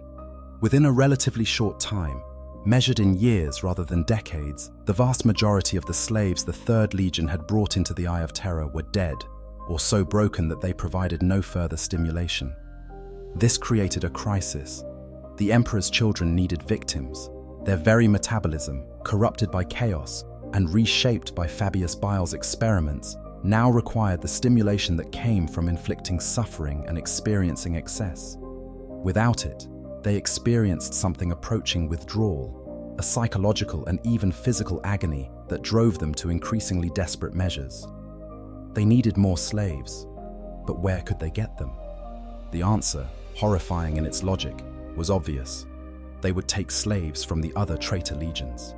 Within a relatively short time, measured in years rather than decades, the vast majority of the slaves the Third Legion had brought into the Eye of Terror were dead, or so broken that they provided no further stimulation. This created a crisis. The Emperor's children needed victims. Their very metabolism, corrupted by chaos and reshaped by Fabius Bile's experiments, now required the stimulation that came from inflicting suffering and experiencing excess. Without it, they experienced something approaching withdrawal, a psychological and even physical agony that drove them to increasingly desperate measures. They needed more slaves, but where could they get them? The answer, horrifying in its logic, was obvious. They would take slaves from the other traitor legions.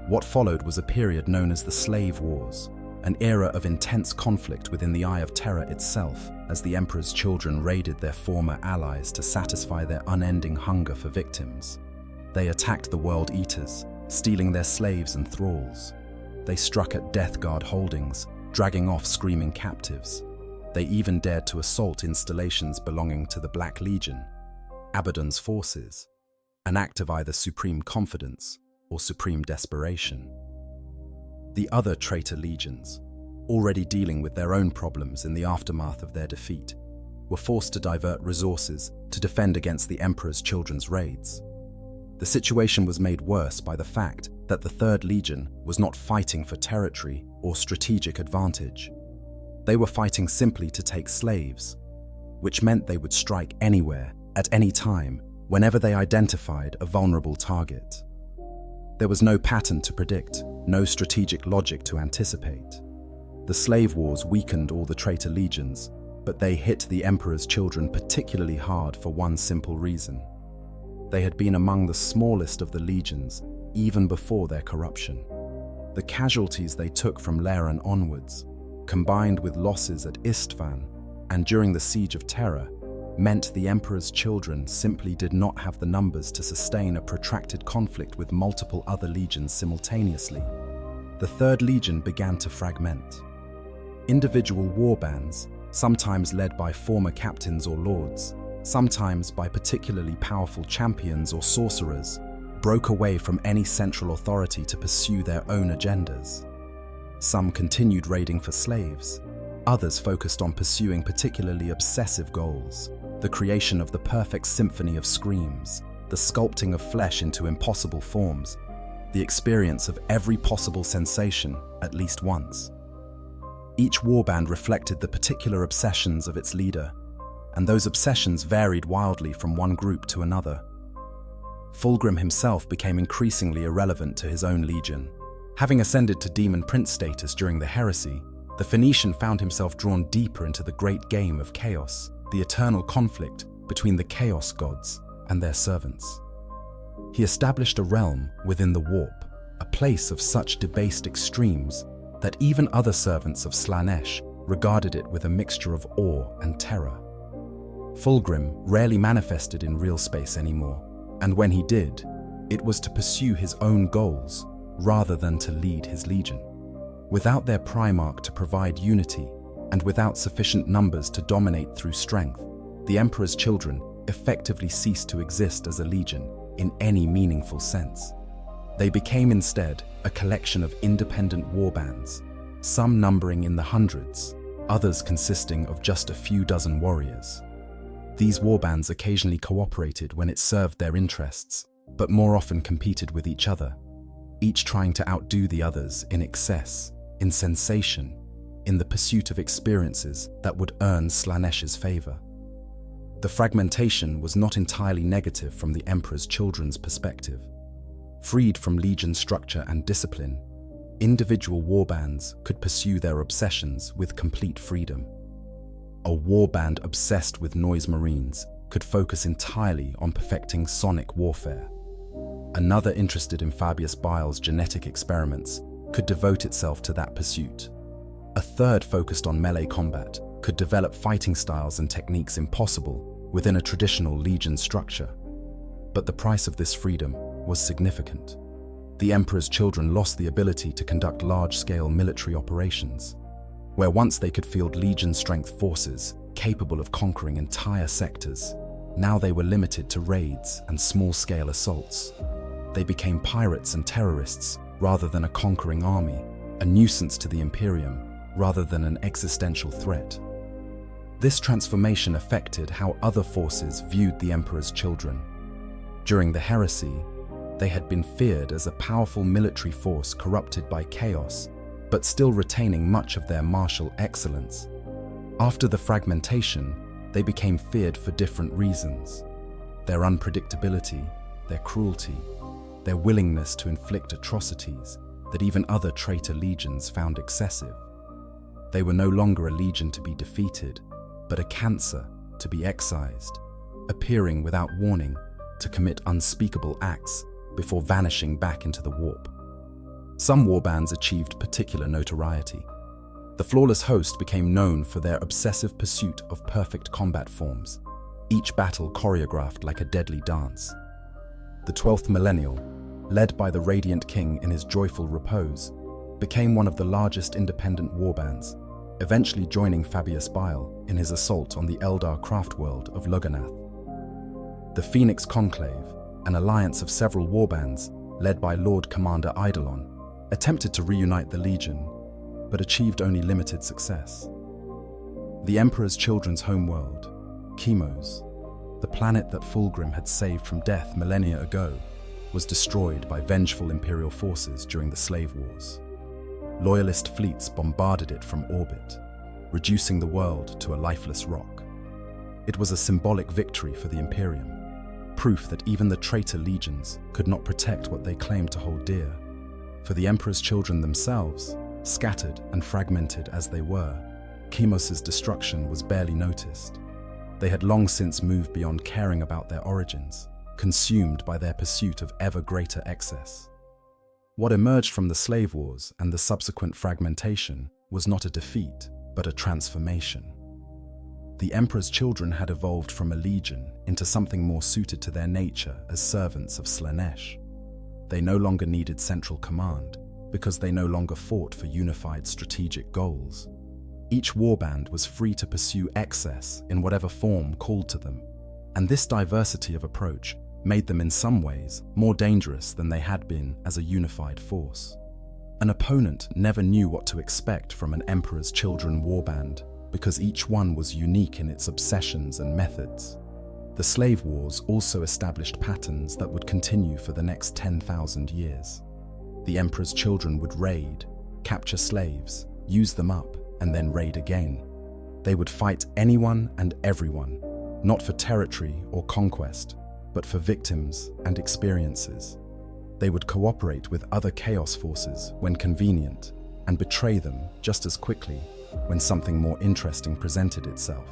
What followed was a period known as the Slave Wars, an era of intense conflict within the Eye of Terror itself, as the Emperor's children raided their former allies to satisfy their unending hunger for victims. They attacked the World Eaters, stealing their slaves and thralls. They struck at Death Guard holdings, dragging off screaming captives. They even dared to assault installations belonging to the Black Legion, Abaddon's forces, an act of either supreme confidence or supreme desperation. The other traitor legions, already dealing with their own problems in the aftermath of their defeat, were forced to divert resources to defend against the Emperor's children's raids. The situation was made worse by the fact that the Third Legion was not fighting for territory or strategic advantage. They were fighting simply to take slaves, which meant they would strike anywhere, at any time, whenever they identified a vulnerable target. There was no pattern to predict, no strategic logic to anticipate. The slave wars weakened all the traitor legions, but they hit the Emperor's children particularly hard for one simple reason. They had been among the smallest of the legions, even before their corruption. The casualties they took from Laren onwards, combined with losses at Istvan and during the Siege of Terror, meant the Emperor's children simply did not have the numbers to sustain a protracted conflict with multiple other legions simultaneously. The Third Legion began to fragment. Individual warbands, sometimes led by former captains or lords, sometimes by particularly powerful champions or sorcerers, broke away from any central authority to pursue their own agendas. Some continued raiding for slaves, others focused on pursuing particularly obsessive goals, the creation of the perfect symphony of screams, the sculpting of flesh into impossible forms, the experience of every possible sensation at least once. Each warband reflected the particular obsessions of its leader, and those obsessions varied wildly from one group to another. Fulgrim himself became increasingly irrelevant to his own legion. Having ascended to Demon Prince status during the Heresy, the Phoenician found himself drawn deeper into the great game of chaos, the eternal conflict between the Chaos gods and their servants. He established a realm within the warp, a place of such debased extremes that even other servants of Slaanesh regarded it with a mixture of awe and terror. Fulgrim rarely manifested in real space anymore, and when he did, it was to pursue his own goals rather than to lead his legion. Without their Primarch to provide unity, and without sufficient numbers to dominate through strength, the Emperor's children effectively ceased to exist as a legion in any meaningful sense. They became instead a collection of independent warbands, some numbering in the hundreds, others consisting of just a few dozen warriors. These warbands occasionally cooperated when it served their interests, but more often competed with each other, each trying to outdo the others in excess, in sensation, in the pursuit of experiences that would earn Slaanesh's favor. The fragmentation was not entirely negative from the Emperor's children's perspective. Freed from legion structure and discipline, individual warbands could pursue their obsessions with complete freedom. A warband obsessed with noise marines could focus entirely on perfecting sonic warfare. Another interested in Fabius Bile's genetic experiments could devote itself to that pursuit. A third focused on melee combat could develop fighting styles and techniques impossible within a traditional legion structure. But the price of this freedom was significant. The Emperor's children lost the ability to conduct large-scale military operations, where once they could field legion-strength forces capable of conquering entire sectors, now they were limited to raids and small-scale assaults. They became pirates and terrorists rather than a conquering army, a nuisance to the Imperium rather than an existential threat. This transformation affected how other forces viewed the Emperor's children. During the heresy, they had been feared as a powerful military force corrupted by chaos, but still retaining much of their martial excellence. After the fragmentation, they became feared for different reasons: their unpredictability, their cruelty, their willingness to inflict atrocities that even other traitor legions found excessive. They were no longer a legion to be defeated, but a cancer to be excised, appearing without warning to commit unspeakable acts before vanishing back into the warp. Some warbands achieved particular notoriety. The Flawless Host became known for their obsessive pursuit of perfect combat forms, each battle choreographed like a deadly dance. The 12th Millennial, led by the Radiant King in his joyful repose, became one of the largest independent warbands, eventually joining Fabius Bile in his assault on the Eldar craft world of Lugganath. The Phoenix Conclave, an alliance of several warbands led by Lord Commander Eidolon, attempted to reunite the Legion, but achieved only limited success. The Emperor's children's homeworld, Chemos, the planet that Fulgrim had saved from death millennia ago, was destroyed by vengeful Imperial forces during the Slave Wars. Loyalist fleets bombarded it from orbit, reducing the world to a lifeless rock. It was a symbolic victory for the Imperium, proof that even the traitor legions could not protect what they claimed to hold dear. For the Emperor's children themselves, scattered and fragmented as they were, Chemos' destruction was barely noticed. They had long since moved beyond caring about their origins, consumed by their pursuit of ever greater excess. What emerged from the Slave Wars and the subsequent fragmentation was not a defeat, but a transformation. The Emperor's children had evolved from a legion into something more suited to their nature as servants of Slaanesh. They no longer needed central command, because they no longer fought for unified strategic goals. Each warband was free to pursue excess in whatever form called to them, and this diversity of approach made them in some ways more dangerous than they had been as a unified force. An opponent never knew what to expect from an Emperor's Children warband, because each one was unique in its obsessions and methods. The Slave Wars also established patterns that would continue for the next 10,000 years. The Emperor's children would raid, capture slaves, use them up, and then raid again. They would fight anyone and everyone, not for territory or conquest, but for victims and experiences. They would cooperate with other chaos forces when convenient, and betray them just as quickly when something more interesting presented itself.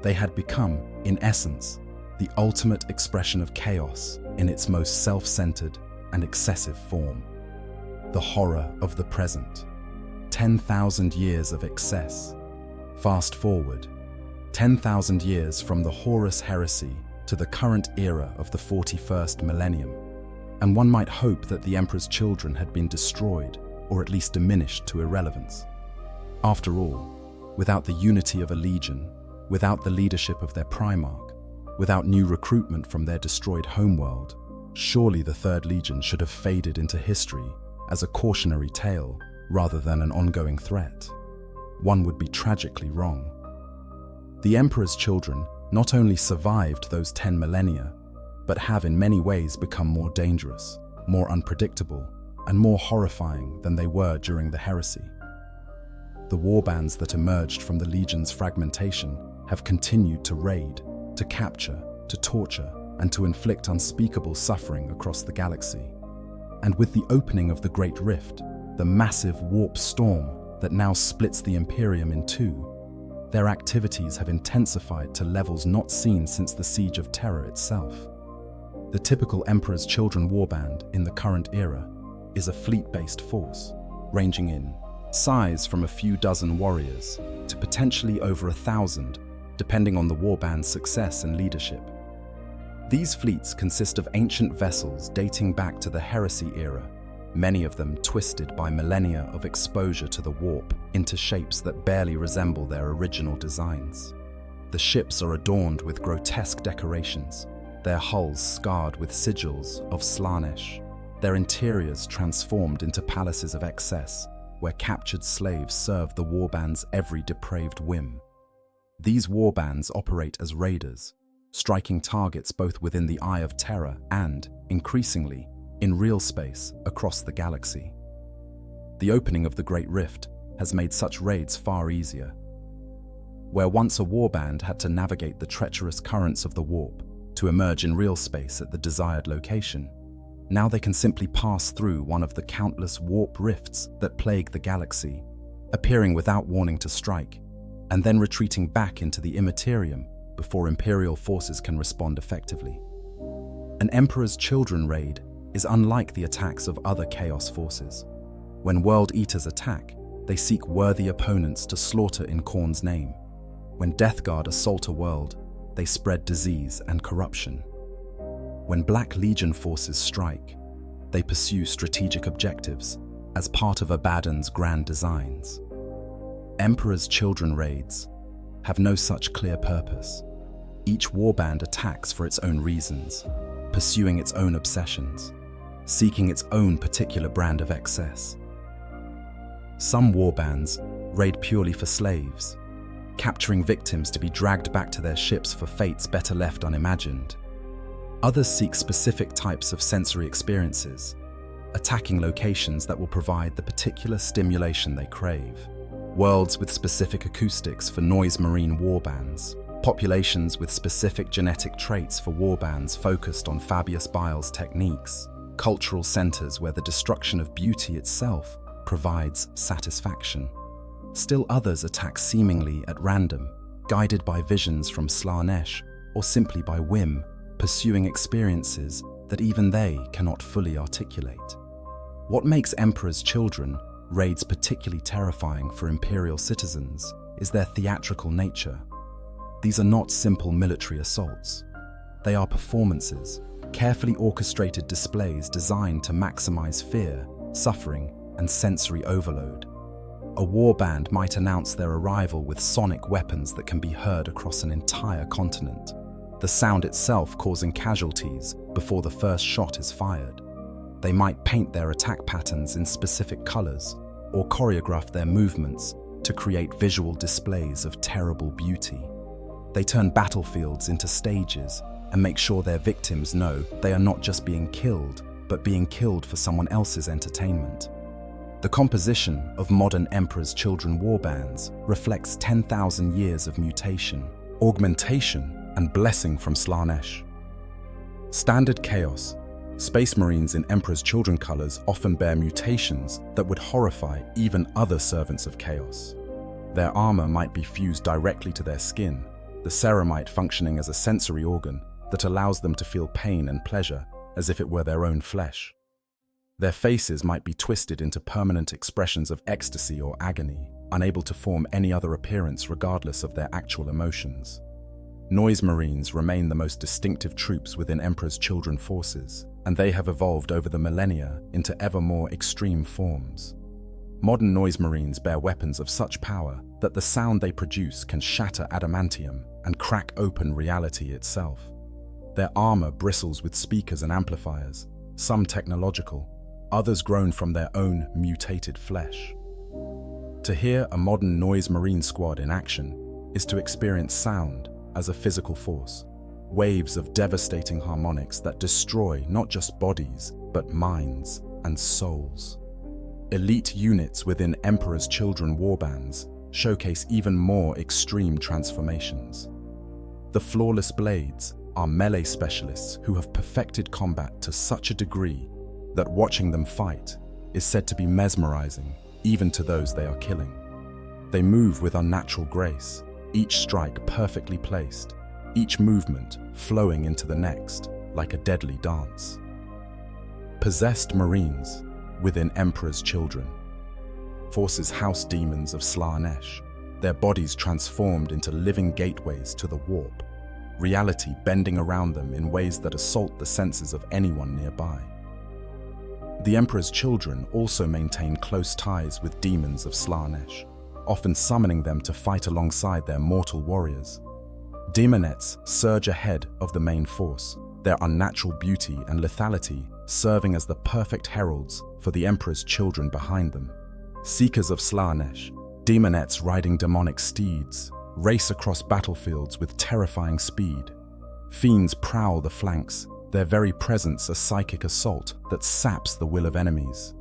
They had become, in essence, the ultimate expression of chaos in its most self-centered and excessive form. The horror of the present. 10,000 years of excess. Fast forward, 10,000 years from the Horus Heresy to the current era of the 41st Millennium, and one might hope that the Emperor's children had been destroyed, or at least diminished to irrelevance. After all, without the unity of a legion, without the leadership of their Primarch, without new recruitment from their destroyed homeworld, surely the Third Legion should have faded into history as a cautionary tale rather than an ongoing threat. One would be tragically wrong. The Emperor's children not only survived those 10 millennia, but have in many ways become more dangerous, more unpredictable, and more horrifying than they were during the heresy. The warbands that emerged from the Legion's fragmentation have continued to raid, to capture, to torture, and to inflict unspeakable suffering across the galaxy. And with the opening of the Great Rift, the massive warp storm that now splits the Imperium in two, their activities have intensified to levels not seen since the Siege of Terror itself. The typical Emperor's Children warband in the current era is a fleet-based force, ranging in size from a few dozen warriors to potentially over 1,000, depending on the warband's success and leadership. These fleets consist of ancient vessels dating back to the Heresy era, many of them twisted by millennia of exposure to the warp into shapes that barely resemble their original designs. The ships are adorned with grotesque decorations, their hulls scarred with sigils of Slaanesh, their interiors transformed into palaces of excess, where captured slaves serve the warband's every depraved whim. These warbands operate as raiders, striking targets both within the Eye of Terror and, increasingly, in real space across the galaxy. The opening of the Great Rift has made such raids far easier. Where once a warband had to navigate the treacherous currents of the warp to emerge in real space at the desired location, now they can simply pass through one of the countless warp rifts that plague the galaxy, appearing without warning to strike, and then retreating back into the Imperium before Imperial forces can respond effectively. An Emperor's Children raid is unlike the attacks of other Chaos forces. When World Eaters attack, they seek worthy opponents to slaughter in Khorne's name. When Death Guard assault a world, they spread disease and corruption. When Black Legion forces strike, they pursue strategic objectives as part of Abaddon's grand designs. Emperor's Children raids have no such clear purpose. Each warband attacks for its own reasons, pursuing its own obsessions, seeking its own particular brand of excess. Some warbands raid purely for slaves, capturing victims to be dragged back to their ships for fates better left unimagined. Others seek specific types of sensory experiences, attacking locations that will provide the particular stimulation they crave. Worlds with specific acoustics for noise marine warbands, populations with specific genetic traits for warbands focused on Fabius Bile's techniques, cultural centers where the destruction of beauty itself provides satisfaction. Still others attack seemingly at random, guided by visions from Slaanesh or simply by whim, pursuing experiences that even they cannot fully articulate. What makes Emperor's Children raids particularly terrifying for Imperial citizens is their theatrical nature. These are not simple military assaults. They are performances, carefully orchestrated displays designed to maximize fear, suffering, and sensory overload. A warband might announce their arrival with sonic weapons that can be heard across an entire continent, the sound itself causing casualties before the first shot is fired. They might paint their attack patterns in specific colors or choreograph their movements to create visual displays of terrible beauty. They turn battlefields into stages and make sure their victims know they are not just being killed, but being killed for someone else's entertainment. The composition of modern Emperor's Children warbands reflects 10,000 years of mutation, augmentation, and blessing from Slaanesh. Standard Chaos. Space Marines in Emperor's Children colors often bear mutations that would horrify even other servants of Chaos. Their armor might be fused directly to their skin, the ceramite functioning as a sensory organ that allows them to feel pain and pleasure as if it were their own flesh. Their faces might be twisted into permanent expressions of ecstasy or agony, unable to form any other appearance regardless of their actual emotions. Noise Marines remain the most distinctive troops within Emperor's Children forces, and they have evolved over the millennia into ever more extreme forms. Modern Noise Marines bear weapons of such power that the sound they produce can shatter adamantium and crack open reality itself. Their armor bristles with speakers and amplifiers, some technological, others grown from their own mutated flesh. To hear a modern Noise Marine squad in action is to experience sound as a physical force, waves of devastating harmonics that destroy not just bodies, but minds and souls. Elite units within Emperor's Children warbands showcase even more extreme transformations. The Flawless Blades are melee specialists who have perfected combat to such a degree that watching them fight is said to be mesmerizing even to those they are killing. They move with unnatural grace, each strike perfectly placed, each movement flowing into the next like a deadly dance. Possessed Marines within Emperor's Children. Forces house demons of Slaanesh, their bodies transformed into living gateways to the warp, reality bending around them in ways that assault the senses of anyone nearby. The Emperor's Children also maintain close ties with demons of Slaanesh, often summoning them to fight alongside their mortal warriors. Demonettes surge ahead of the main force, their unnatural beauty and lethality serving as the perfect heralds for the Emperor's Children behind them. Seekers of Slaanesh, demonettes riding demonic steeds, race across battlefields with terrifying speed. Fiends prowl the flanks, their very presence a psychic assault that saps the will of enemies.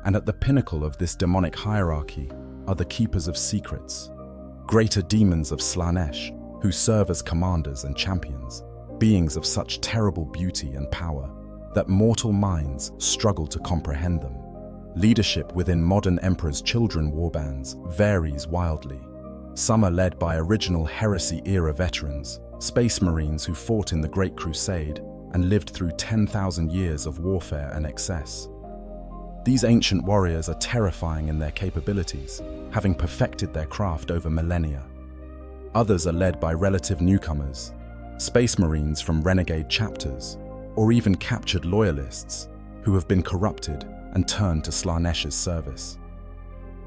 And at the pinnacle of this demonic hierarchy are the Keepers of Secrets, greater demons of Slaanesh, who serve as commanders and champions, beings of such terrible beauty and power that mortal minds struggle to comprehend them. Leadership within modern Emperor's Children warbands varies wildly. Some are led by original Heresy-era veterans, space marines who fought in the Great Crusade and lived through 10,000 years of warfare and excess. These ancient warriors are terrifying in their capabilities, having perfected their craft over millennia. Others are led by relative newcomers, space marines from renegade chapters, or even captured loyalists who have been corrupted and turned to Slaanesh's service.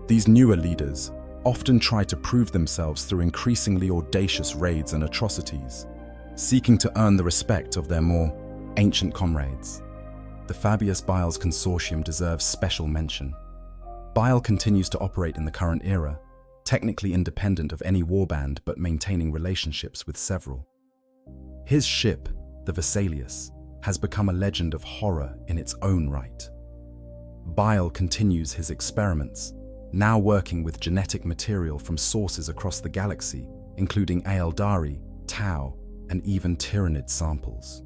These newer leaders often try to prove themselves through increasingly audacious raids and atrocities, seeking to earn the respect of their more ancient comrades. The Fabius Bile's consortium deserves special mention. Bile continues to operate in the current era, technically independent of any warband but maintaining relationships with several. His ship, the Vesalius, has become a legend of horror in its own right. Bile continues his experiments, now working with genetic material from sources across the galaxy, including Aeldari, Tau, and even Tyrannid samples.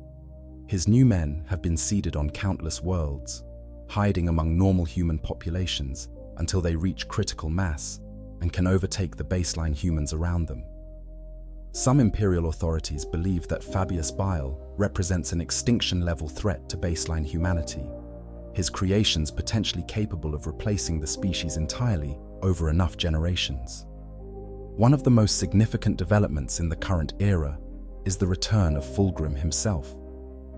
His new men have been seeded on countless worlds, hiding among normal human populations until they reach critical mass and can overtake the baseline humans around them. Some Imperial authorities believe that Fabius Bile represents an extinction-level threat to baseline humanity, his creations potentially capable of replacing the species entirely over enough generations. One of the most significant developments in the current era is the return of Fulgrim himself.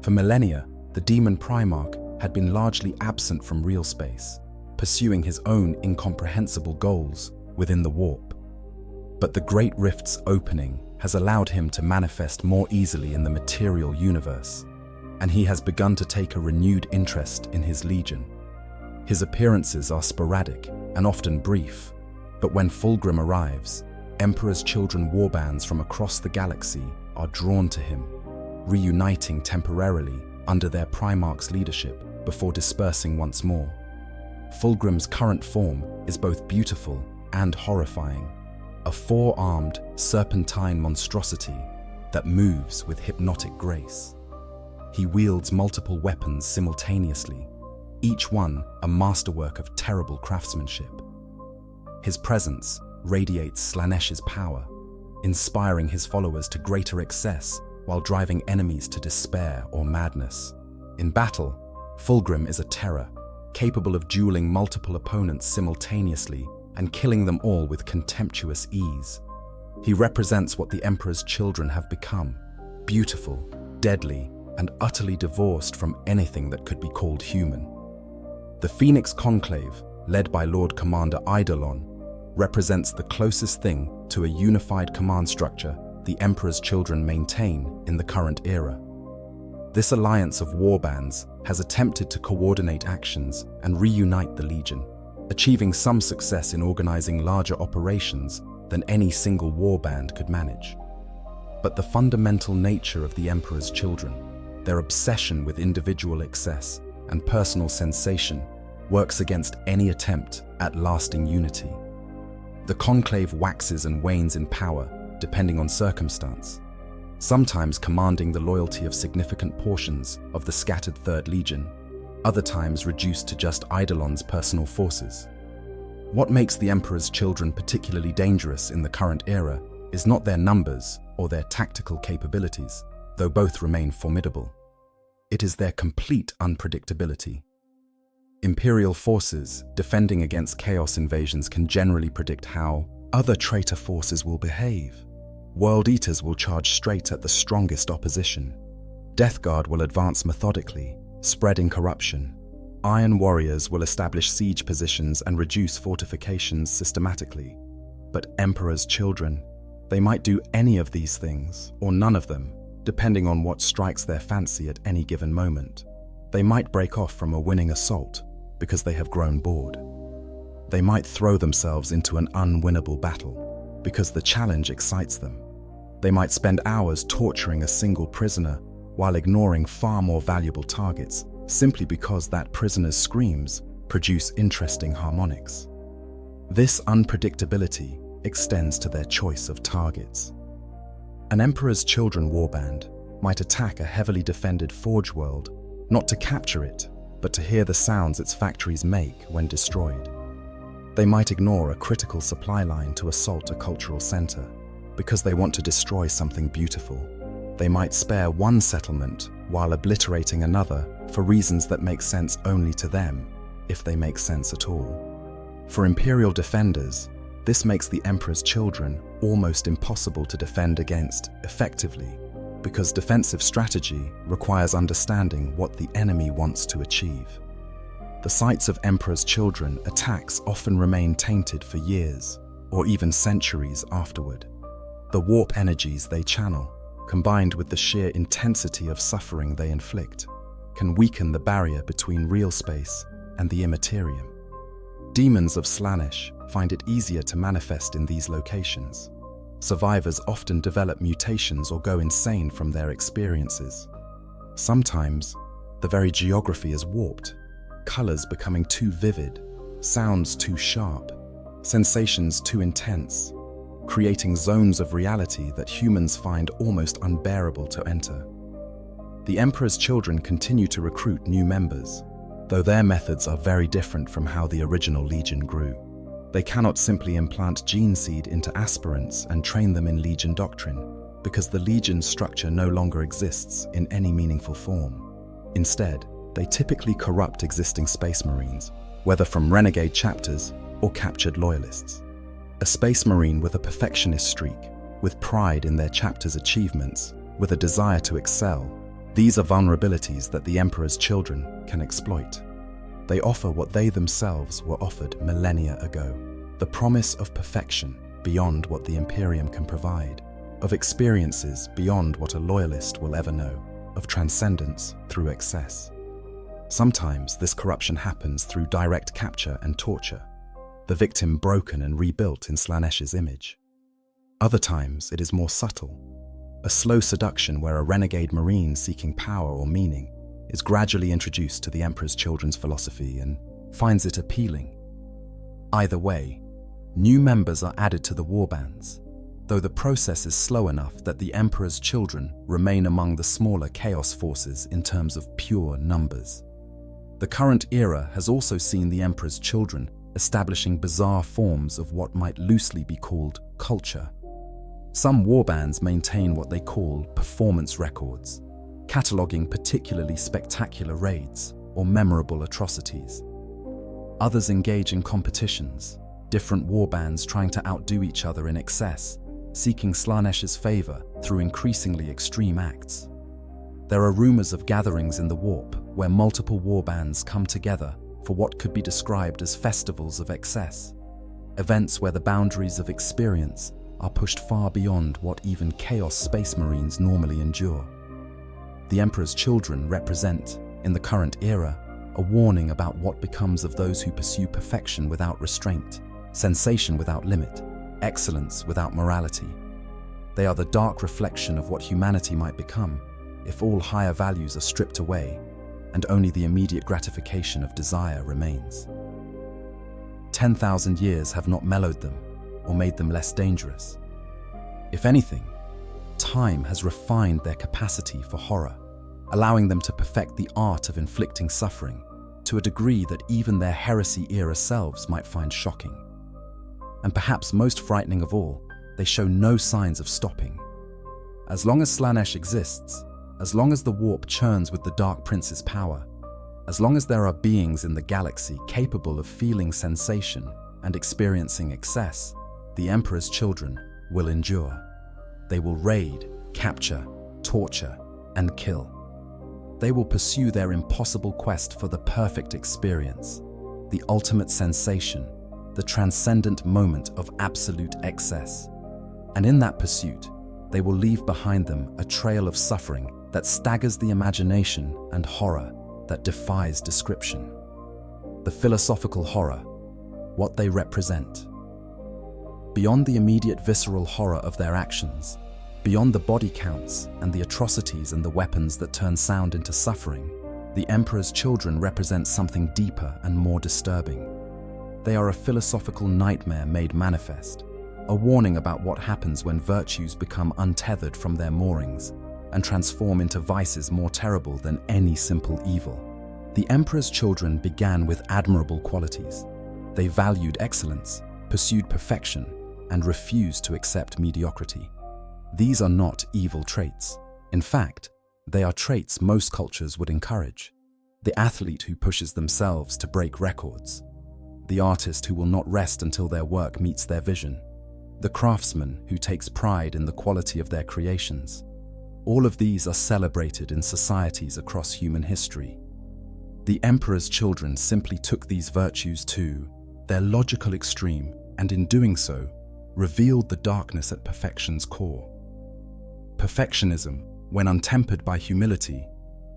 For millennia, the demon Primarch had been largely absent from real space, pursuing his own incomprehensible goals within the warp. But the Great Rift's opening has allowed him to manifest more easily in the material universe, and he has begun to take a renewed interest in his legion. His appearances are sporadic and often brief, but when Fulgrim arrives, Emperor's Children warbands from across the galaxy are drawn to him, reuniting temporarily under their Primarch's leadership before dispersing once more. Fulgrim's current form is both beautiful and horrifying, a four-armed, serpentine monstrosity that moves with hypnotic grace. He wields multiple weapons simultaneously, each one a masterwork of terrible craftsmanship. His presence radiates Slaanesh's power, inspiring his followers to greater excess while driving enemies to despair or madness. In battle, Fulgrim is a terror, capable of dueling multiple opponents simultaneously and killing them all with contemptuous ease. He represents what the Emperor's children have become: beautiful, deadly, and utterly divorced from anything that could be called human. The Phoenix Conclave, led by Lord Commander Eidolon, represents the closest thing to a unified command structure the Emperor's children maintain in the current era. This alliance of warbands has attempted to coordinate actions and reunite the Legion, achieving some success in organizing larger operations than any single warband could manage. But the fundamental nature of the Emperor's children, their obsession with individual excess and personal sensation, works against any attempt at lasting unity. The Conclave waxes and wanes in power depending on circumstance, sometimes commanding the loyalty of significant portions of the scattered Third Legion, other times reduced to just Eidolon's personal forces. What makes the Emperor's children particularly dangerous in the current era is not their numbers or their tactical capabilities, though both remain formidable. It is their complete unpredictability. Imperial forces defending against chaos invasions can generally predict how other traitor forces will behave. World Eaters will charge straight at the strongest opposition. Death Guard will advance methodically, spreading corruption. Iron Warriors will establish siege positions and reduce fortifications systematically. But Emperor's children, they might do any of these things, or none of them, depending on what strikes their fancy at any given moment. They might break off from a winning assault because they have grown bored. They might throw themselves into an unwinnable battle. because the challenge excites them. They might spend hours torturing a single prisoner while ignoring far more valuable targets, simply because that prisoner's screams produce interesting harmonics. This unpredictability extends to their choice of targets. An Emperor's Children warband might attack a heavily defended forge world, not to capture it, but to hear the sounds its factories make when destroyed. They might ignore a critical supply line to assault a cultural center, because they want to destroy something beautiful. They might spare one settlement while obliterating another for reasons that make sense only to them, if they make sense at all. For Imperial defenders, this makes the Emperor's Children almost impossible to defend against effectively, because defensive strategy requires understanding what the enemy wants to achieve. The sites of Emperor's Children attacks often remain tainted for years, or even centuries afterward. The warp energies they channel, combined with the sheer intensity of suffering they inflict, can weaken the barrier between real space and the immaterium. Demons of Slaanesh find it easier to manifest in these locations. Survivors often develop mutations or go insane from their experiences. Sometimes, the very geography is warped, colors becoming too vivid, sounds too sharp, sensations too intense, creating zones of reality that humans find almost unbearable to enter. The Emperor's Children continue to recruit new members, though their methods are very different from how the original Legion grew. They cannot simply implant gene seed into aspirants and train them in Legion doctrine, because the Legion structure no longer exists in any meaningful form. Instead, they typically corrupt existing Space Marines, whether from renegade chapters or captured loyalists. A Space Marine with a perfectionist streak, with pride in their chapter's achievements, with a desire to excel, these are vulnerabilities that the Emperor's Children can exploit. They offer what they themselves were offered millennia ago, the promise of perfection beyond what the Imperium can provide, of experiences beyond what a loyalist will ever know, of transcendence through excess. Sometimes this corruption happens through direct capture and torture, the victim broken and rebuilt in Slaanesh's image. Other times it is more subtle, a slow seduction where a renegade marine seeking power or meaning is gradually introduced to the Emperor's Children's philosophy and finds it appealing. Either way, new members are added to the warbands, though the process is slow enough that the Emperor's Children remain among the smaller chaos forces in terms of pure numbers. The current era has also seen the Emperor's Children establishing bizarre forms of what might loosely be called culture. Some warbands maintain what they call performance records, cataloguing particularly spectacular raids or memorable atrocities. Others engage in competitions, different warbands trying to outdo each other in excess, seeking Slaanesh's favor through increasingly extreme acts. There are rumors of gatherings in the warp where multiple warbands come together for what could be described as festivals of excess, events where the boundaries of experience are pushed far beyond what even Chaos Space Marines normally endure. The Emperor's Children represent, in the current era, a warning about what becomes of those who pursue perfection without restraint, sensation without limit, excellence without morality. They are the dark reflection of what humanity might become if all higher values are stripped away and only the immediate gratification of desire remains. 10,000 years have not mellowed them or made them less dangerous. If anything, time has refined their capacity for horror, allowing them to perfect the art of inflicting suffering to a degree that even their heresy-era selves might find shocking. And perhaps most frightening of all, they show no signs of stopping. As long as Slaanesh exists, as long as the warp churns with the Dark Prince's power, as long as there are beings in the galaxy capable of feeling sensation and experiencing excess, the Emperor's Children will endure. They will raid, capture, torture, and kill. They will pursue their impossible quest for the perfect experience, the ultimate sensation, the transcendent moment of absolute excess. And in that pursuit, they will leave behind them a trail of suffering that staggers the imagination and horror that defies description. The philosophical horror, what they represent. beyond the immediate visceral horror of their actions, beyond the body counts and the atrocities and the weapons that turn sound into suffering, the Emperor's children represent something deeper and more disturbing. They are a philosophical nightmare made manifest, a warning about what happens when virtues become untethered from their moorings and transform into vices more terrible than any simple evil. The Emperor's children began with admirable qualities. They valued excellence, pursued perfection, and refused to accept mediocrity. These are not evil traits. In fact, they are traits most cultures would encourage. The athlete who pushes themselves to break records. The artist who will not rest until their work meets their vision. The craftsman who takes pride in the quality of their creations. All of these are celebrated in societies across human history. The Emperor's children simply took these virtues to their logical extreme, and in doing so, revealed the darkness at perfection's core. Perfectionism, when untempered by humility,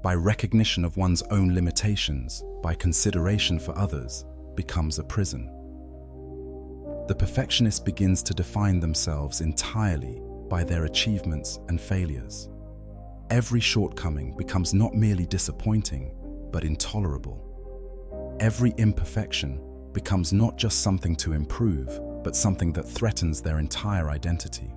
by recognition of one's own limitations, by consideration for others, becomes a prison. The perfectionist begins to define themselves entirely by their achievements and failures. Every shortcoming becomes not merely disappointing, but intolerable. Every imperfection becomes not just something to improve, but something that threatens their entire identity.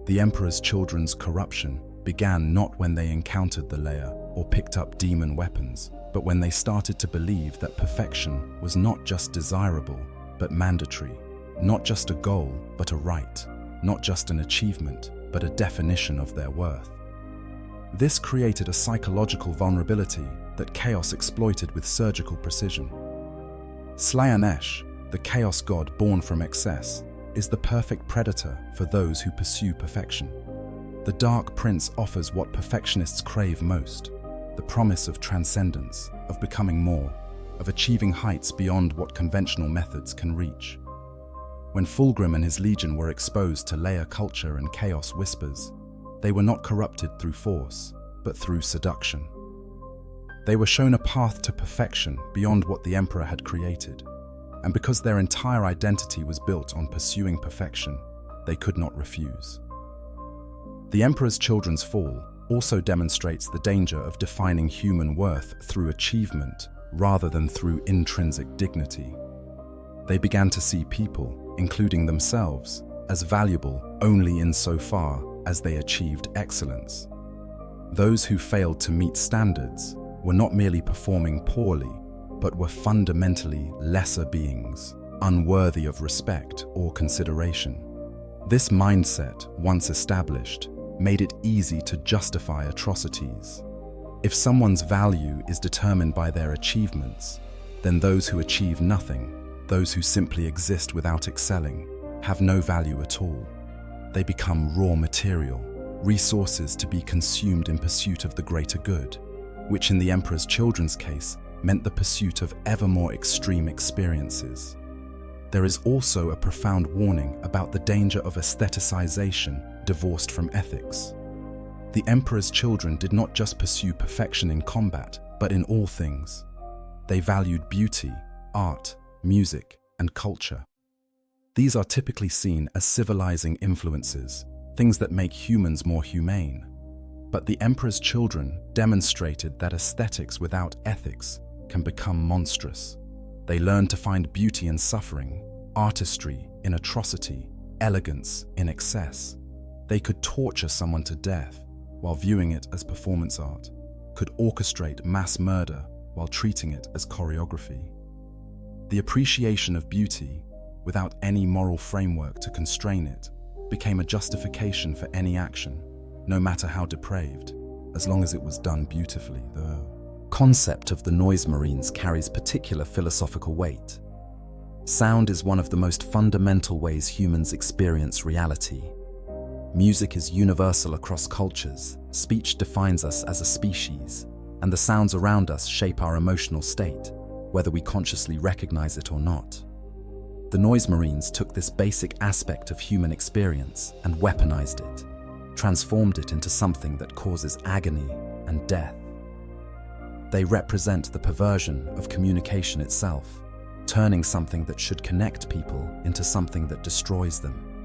The Emperor's children's corruption began not when they encountered the Lair or picked up demon weapons, but when they started to believe that perfection was not just desirable, but mandatory, not just a goal, but a right, not just an achievement, but a definition of their worth. This created a psychological vulnerability that chaos exploited with surgical precision. Slaanesh, the chaos god born from excess, is the perfect predator for those who pursue perfection. The Dark Prince offers what perfectionists crave most, the promise of transcendence, of becoming more, of achieving heights beyond what conventional methods can reach. When Fulgrim and his legion were exposed to layer culture and chaos whispers, they were not corrupted through force, but through seduction. They were shown a path to perfection beyond what the Emperor had created, and because their entire identity was built on pursuing perfection, they could not refuse. The Emperor's children's fall also demonstrates the danger of defining human worth through achievement rather than through intrinsic dignity. They began to see people, including themselves, as valuable only insofar as they achieved excellence. Those who failed to meet standards were not merely performing poorly, but were fundamentally lesser beings, unworthy of respect or consideration. This mindset, once established, made it easy to justify atrocities. If someone's value is determined by their achievements, then those who achieve nothing, those who simply exist without excelling, have no value at all. They become raw material, resources to be consumed in pursuit of the greater good, which in the Emperor's children's case meant the pursuit of ever more extreme experiences. There is also a profound warning about the danger of aestheticization divorced from ethics. The Emperor's children did not just pursue perfection in combat, but in all things. They valued beauty, art, music, and culture. These are typically seen as civilizing influences, things that make humans more humane. But the Emperor's children demonstrated that aesthetics without ethics can become monstrous. They learned to find beauty in suffering, artistry in atrocity, elegance in excess. They could torture someone to death while viewing it as performance art, could orchestrate mass murder while treating it as choreography. The appreciation of beauty, without any moral framework to constrain it, became a justification for any action, no matter how depraved, as long as it was done beautifully. The concept of the noise marines carries particular philosophical weight. Sound is one of the most fundamental ways humans experience reality. Music is universal across cultures, speech defines us as a species, and the sounds around us shape our emotional state, whether we consciously recognize it or not. The noise marines took this basic aspect of human experience and weaponized it, transformed it into something that causes agony and death. They represent the perversion of communication itself, turning something that should connect people into something that destroys them.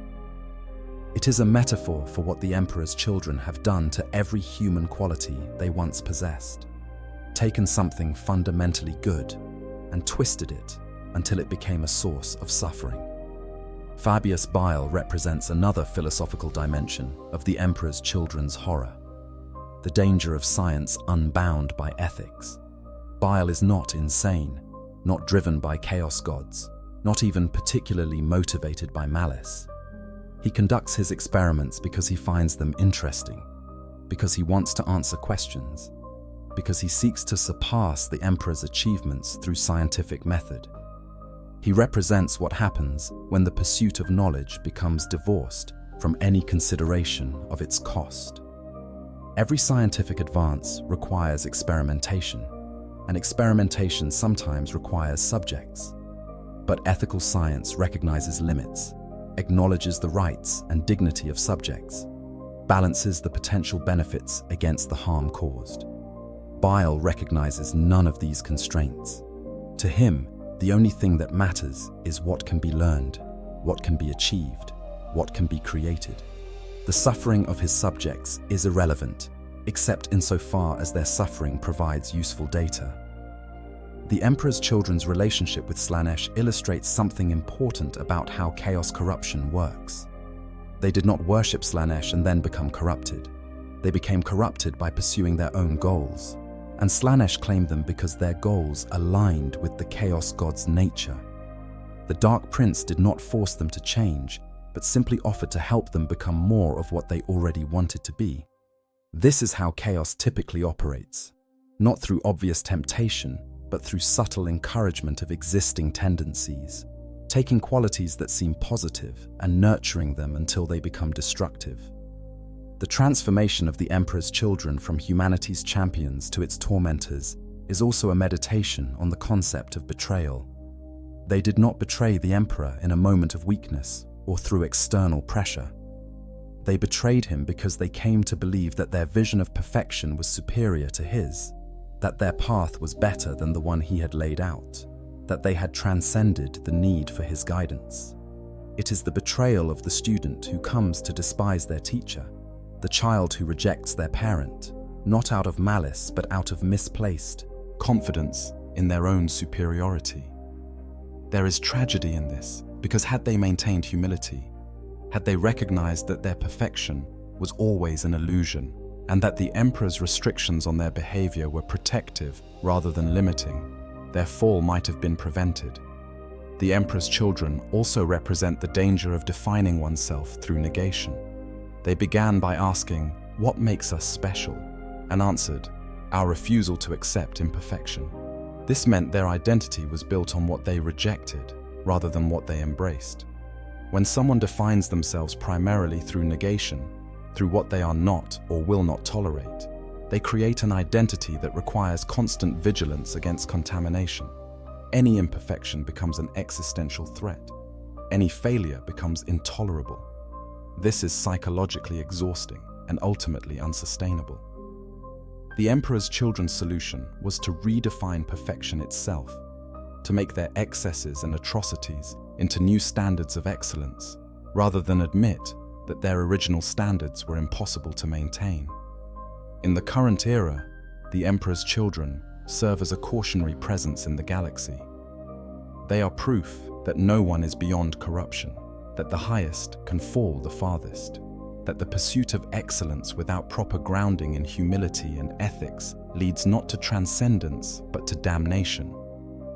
It is a metaphor for what the Emperor's children have done to every human quality they once possessed. Taken something fundamentally good and twisted it until it became a source of suffering. Fabius Bile represents another philosophical dimension of the Emperor's children's horror: the danger of science unbound by ethics. Bile is not insane, not driven by chaos gods, not even particularly motivated by malice. He conducts his experiments because he finds them interesting, because he wants to answer questions, because he seeks to surpass the Emperor's achievements through scientific method. He represents what happens when the pursuit of knowledge becomes divorced from any consideration of its cost. Every scientific advance requires experimentation, and experimentation sometimes requires subjects. But ethical science recognizes limits, acknowledges the rights and dignity of subjects, balances the potential benefits against the harm caused. Bile recognizes none of these constraints. To him, the only thing that matters is what can be learned, what can be achieved, what can be created. The suffering of his subjects is irrelevant, except insofar as their suffering provides useful data. The Emperor's children's relationship with Slaanesh illustrates something important about how chaos corruption works. They did not worship Slaanesh and then become corrupted. They became corrupted by pursuing their own goals, and Slaanesh claimed them because their goals aligned with the Chaos God's nature. The Dark Prince did not force them to change, but simply offered to help them become more of what they already wanted to be. This is how chaos typically operates, not through obvious temptation, but through subtle encouragement of existing tendencies, taking qualities that seem positive and nurturing them until they become destructive. The transformation of the Emperor's children from humanity's champions to its tormentors is also a meditation on the concept of betrayal. They did not betray the Emperor in a moment of weakness or through external pressure. They betrayed him because they came to believe that their vision of perfection was superior to his, that their path was better than the one he had laid out, that they had transcended the need for his guidance. It is the betrayal of the student who comes to despise their teacher, the child who rejects their parent, not out of malice but out of misplaced confidence in their own superiority. There is tragedy in this, because had they maintained humility, had they recognized that their perfection was always an illusion, and that the Emperor's restrictions on their behavior were protective rather than limiting, their fall might have been prevented. The Emperor's children also represent the danger of defining oneself through negation. They began by asking, "What makes us special?" and answered, "Our refusal to accept imperfection." This meant their identity was built on what they rejected rather than what they embraced. When someone defines themselves primarily through negation, through what they are not or will not tolerate, they create an identity that requires constant vigilance against contamination. Any imperfection becomes an existential threat. Any failure becomes intolerable. This is psychologically exhausting and ultimately unsustainable. The Emperor's children's solution was to redefine perfection itself, to make their excesses and atrocities into new standards of excellence, rather than admit that their original standards were impossible to maintain. In the current era, the Emperor's children serve as a cautionary presence in the galaxy. They are proof that no one is beyond corruption, that the highest can fall the farthest, that the pursuit of excellence without proper grounding in humility and ethics leads not to transcendence but to damnation.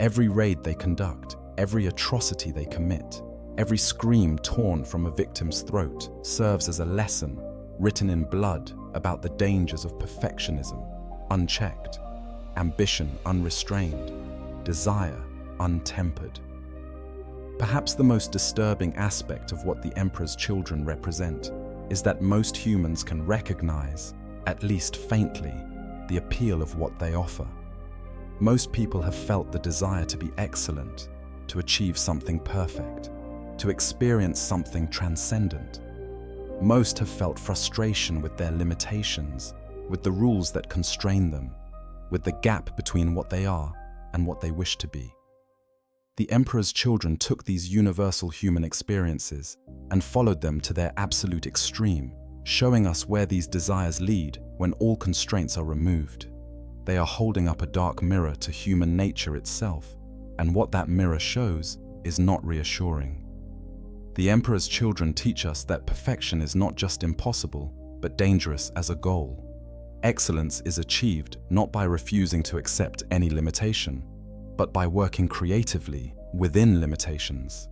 Every raid they conduct, every atrocity they commit, every scream torn from a victim's throat serves as a lesson written in blood about the dangers of perfectionism, unchecked, ambition unrestrained, desire untempered. Perhaps the most disturbing aspect of what the Emperor's children represent is that most humans can recognize, at least faintly, the appeal of what they offer. Most people have felt the desire to be excellent, to achieve something perfect, to experience something transcendent. Most have felt frustration with their limitations, with the rules that constrain them, with the gap between what they are and what they wish to be. The Emperor's children took these universal human experiences and followed them to their absolute extreme, showing us where these desires lead when all constraints are removed. They are holding up a dark mirror to human nature itself, and what that mirror shows is not reassuring. The Emperor's children teach us that perfection is not just impossible, but dangerous as a goal. Excellence is achieved not by refusing to accept any limitation, but by working creatively within limitations.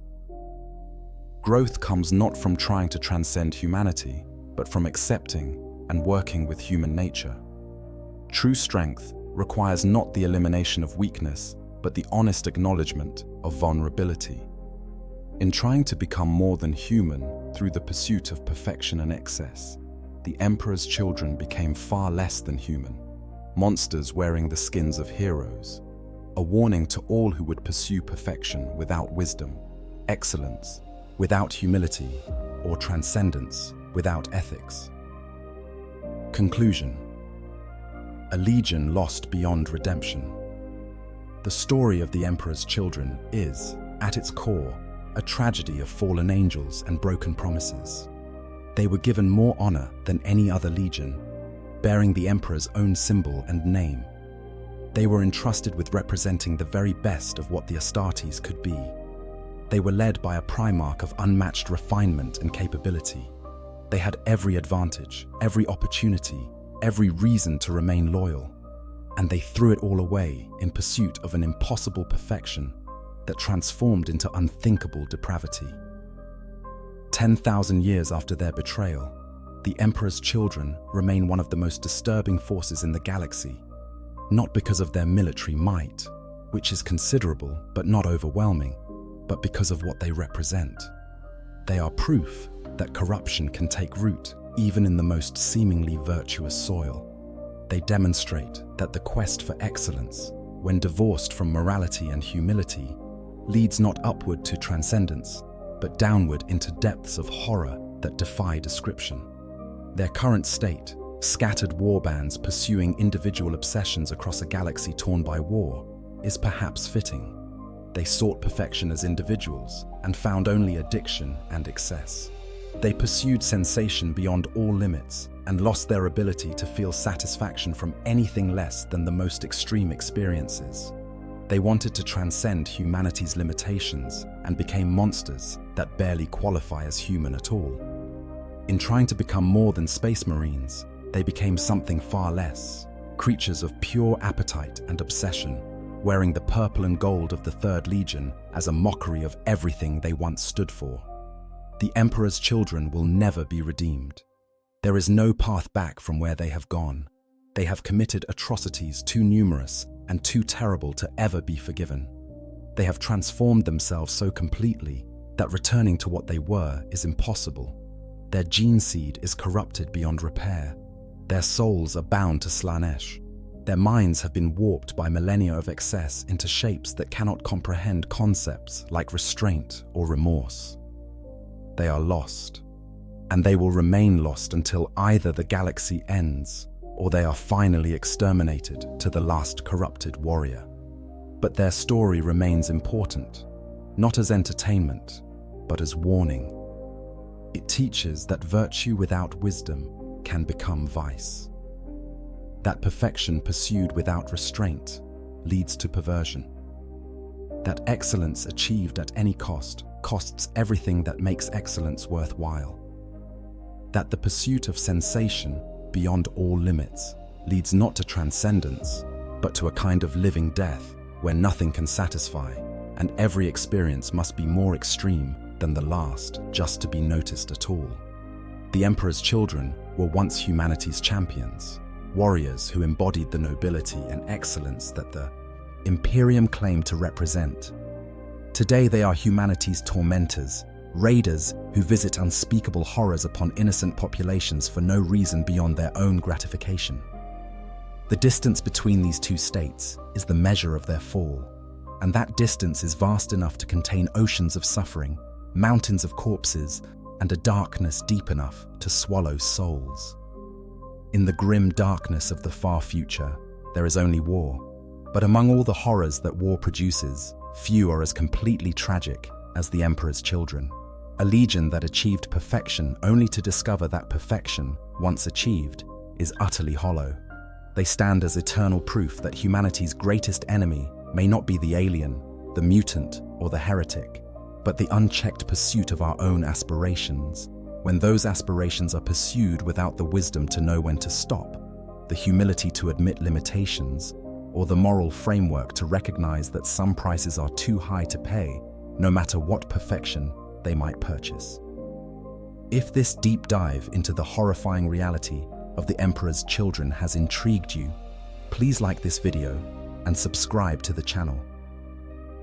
Growth comes not from trying to transcend humanity, but from accepting and working with human nature. True strength requires not the elimination of weakness, but the honest acknowledgement of vulnerability. In trying to become more than human through the pursuit of perfection and excess, the Emperor's children became far less than human, monsters wearing the skins of heroes, a warning to all who would pursue perfection without wisdom, excellence without humility, or transcendence without ethics. Conclusion: a legion lost beyond redemption. The story of the Emperor's children is, at its core, a tragedy of fallen angels and broken promises. They were given more honor than any other legion, bearing the Emperor's own symbol and name. They were entrusted with representing the very best of what the Astartes could be. They were led by a Primarch of unmatched refinement and capability. They had every advantage, every opportunity, every reason to remain loyal, and they threw it all away in pursuit of an impossible perfection that transformed into unthinkable depravity. 10,000 years after their betrayal, the Emperor's children remain one of the most disturbing forces in the galaxy, not because of their military might, which is considerable but not overwhelming, but because of what they represent. They are proof that corruption can take root even in the most seemingly virtuous soil. They demonstrate that the quest for excellence, when divorced from morality and humility, leads not upward to transcendence, but downward into depths of horror that defy description. Their current state, scattered warbands pursuing individual obsessions across a galaxy torn by war, is perhaps fitting. They sought perfection as individuals and found only addiction and excess. They pursued sensation beyond all limits and lost their ability to feel satisfaction from anything less than the most extreme experiences. They wanted to transcend humanity's limitations and became monsters that barely qualify as human at all. In trying to become more than space marines, they became something far less, creatures of pure appetite and obsession, wearing the purple and gold of the Third Legion as a mockery of everything they once stood for. The Emperor's children will never be redeemed. There is no path back from where they have gone. They have committed atrocities too numerous and too terrible to ever be forgiven. They have transformed themselves so completely that returning to what they were is impossible. Their gene seed is corrupted beyond repair. Their souls are bound to Slaanesh. Their minds have been warped by millennia of excess into shapes that cannot comprehend concepts like restraint or remorse. They are lost, and they will remain lost until either the galaxy ends or they are finally exterminated to the last corrupted warrior. But their story remains important, not as entertainment, but as warning. It teaches that virtue without wisdom can become vice. That perfection pursued without restraint leads to perversion. That excellence achieved at any cost costs everything that makes excellence worthwhile. That the pursuit of sensation beyond all limits leads not to transcendence, but to a kind of living death where nothing can satisfy, and every experience must be more extreme than the last just to be noticed at all. The Emperor's children were once humanity's champions, warriors who embodied the nobility and excellence that the Imperium claimed to represent. Today they are humanity's tormentors, raiders who visit unspeakable horrors upon innocent populations for no reason beyond their own gratification. The distance between these two states is the measure of their fall, and that distance is vast enough to contain oceans of suffering, mountains of corpses, and a darkness deep enough to swallow souls. In the grim darkness of the far future, there is only war. But among all the horrors that war produces, few are as completely tragic as the Emperor's children. A legion that achieved perfection only to discover that perfection, once achieved, is utterly hollow. They stand as eternal proof that humanity's greatest enemy may not be the alien, the mutant, or the heretic, but the unchecked pursuit of our own aspirations. When those aspirations are pursued without the wisdom to know when to stop, the humility to admit limitations, or the moral framework to recognize that some prices are too high to pay, no matter what perfection they might purchase. If this deep dive into the horrifying reality of the Emperor's children has intrigued you, please like this video and subscribe to the channel.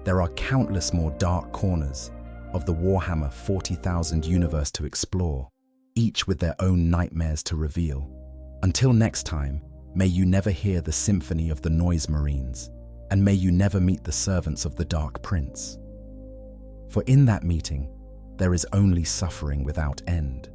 There are countless more dark corners of the Warhammer 40,000 universe to explore, each with their own nightmares to reveal. Until next time, may you never hear the symphony of the Noise Marines, and may you never meet the servants of the Dark Prince. For in that meeting, there is only suffering without end.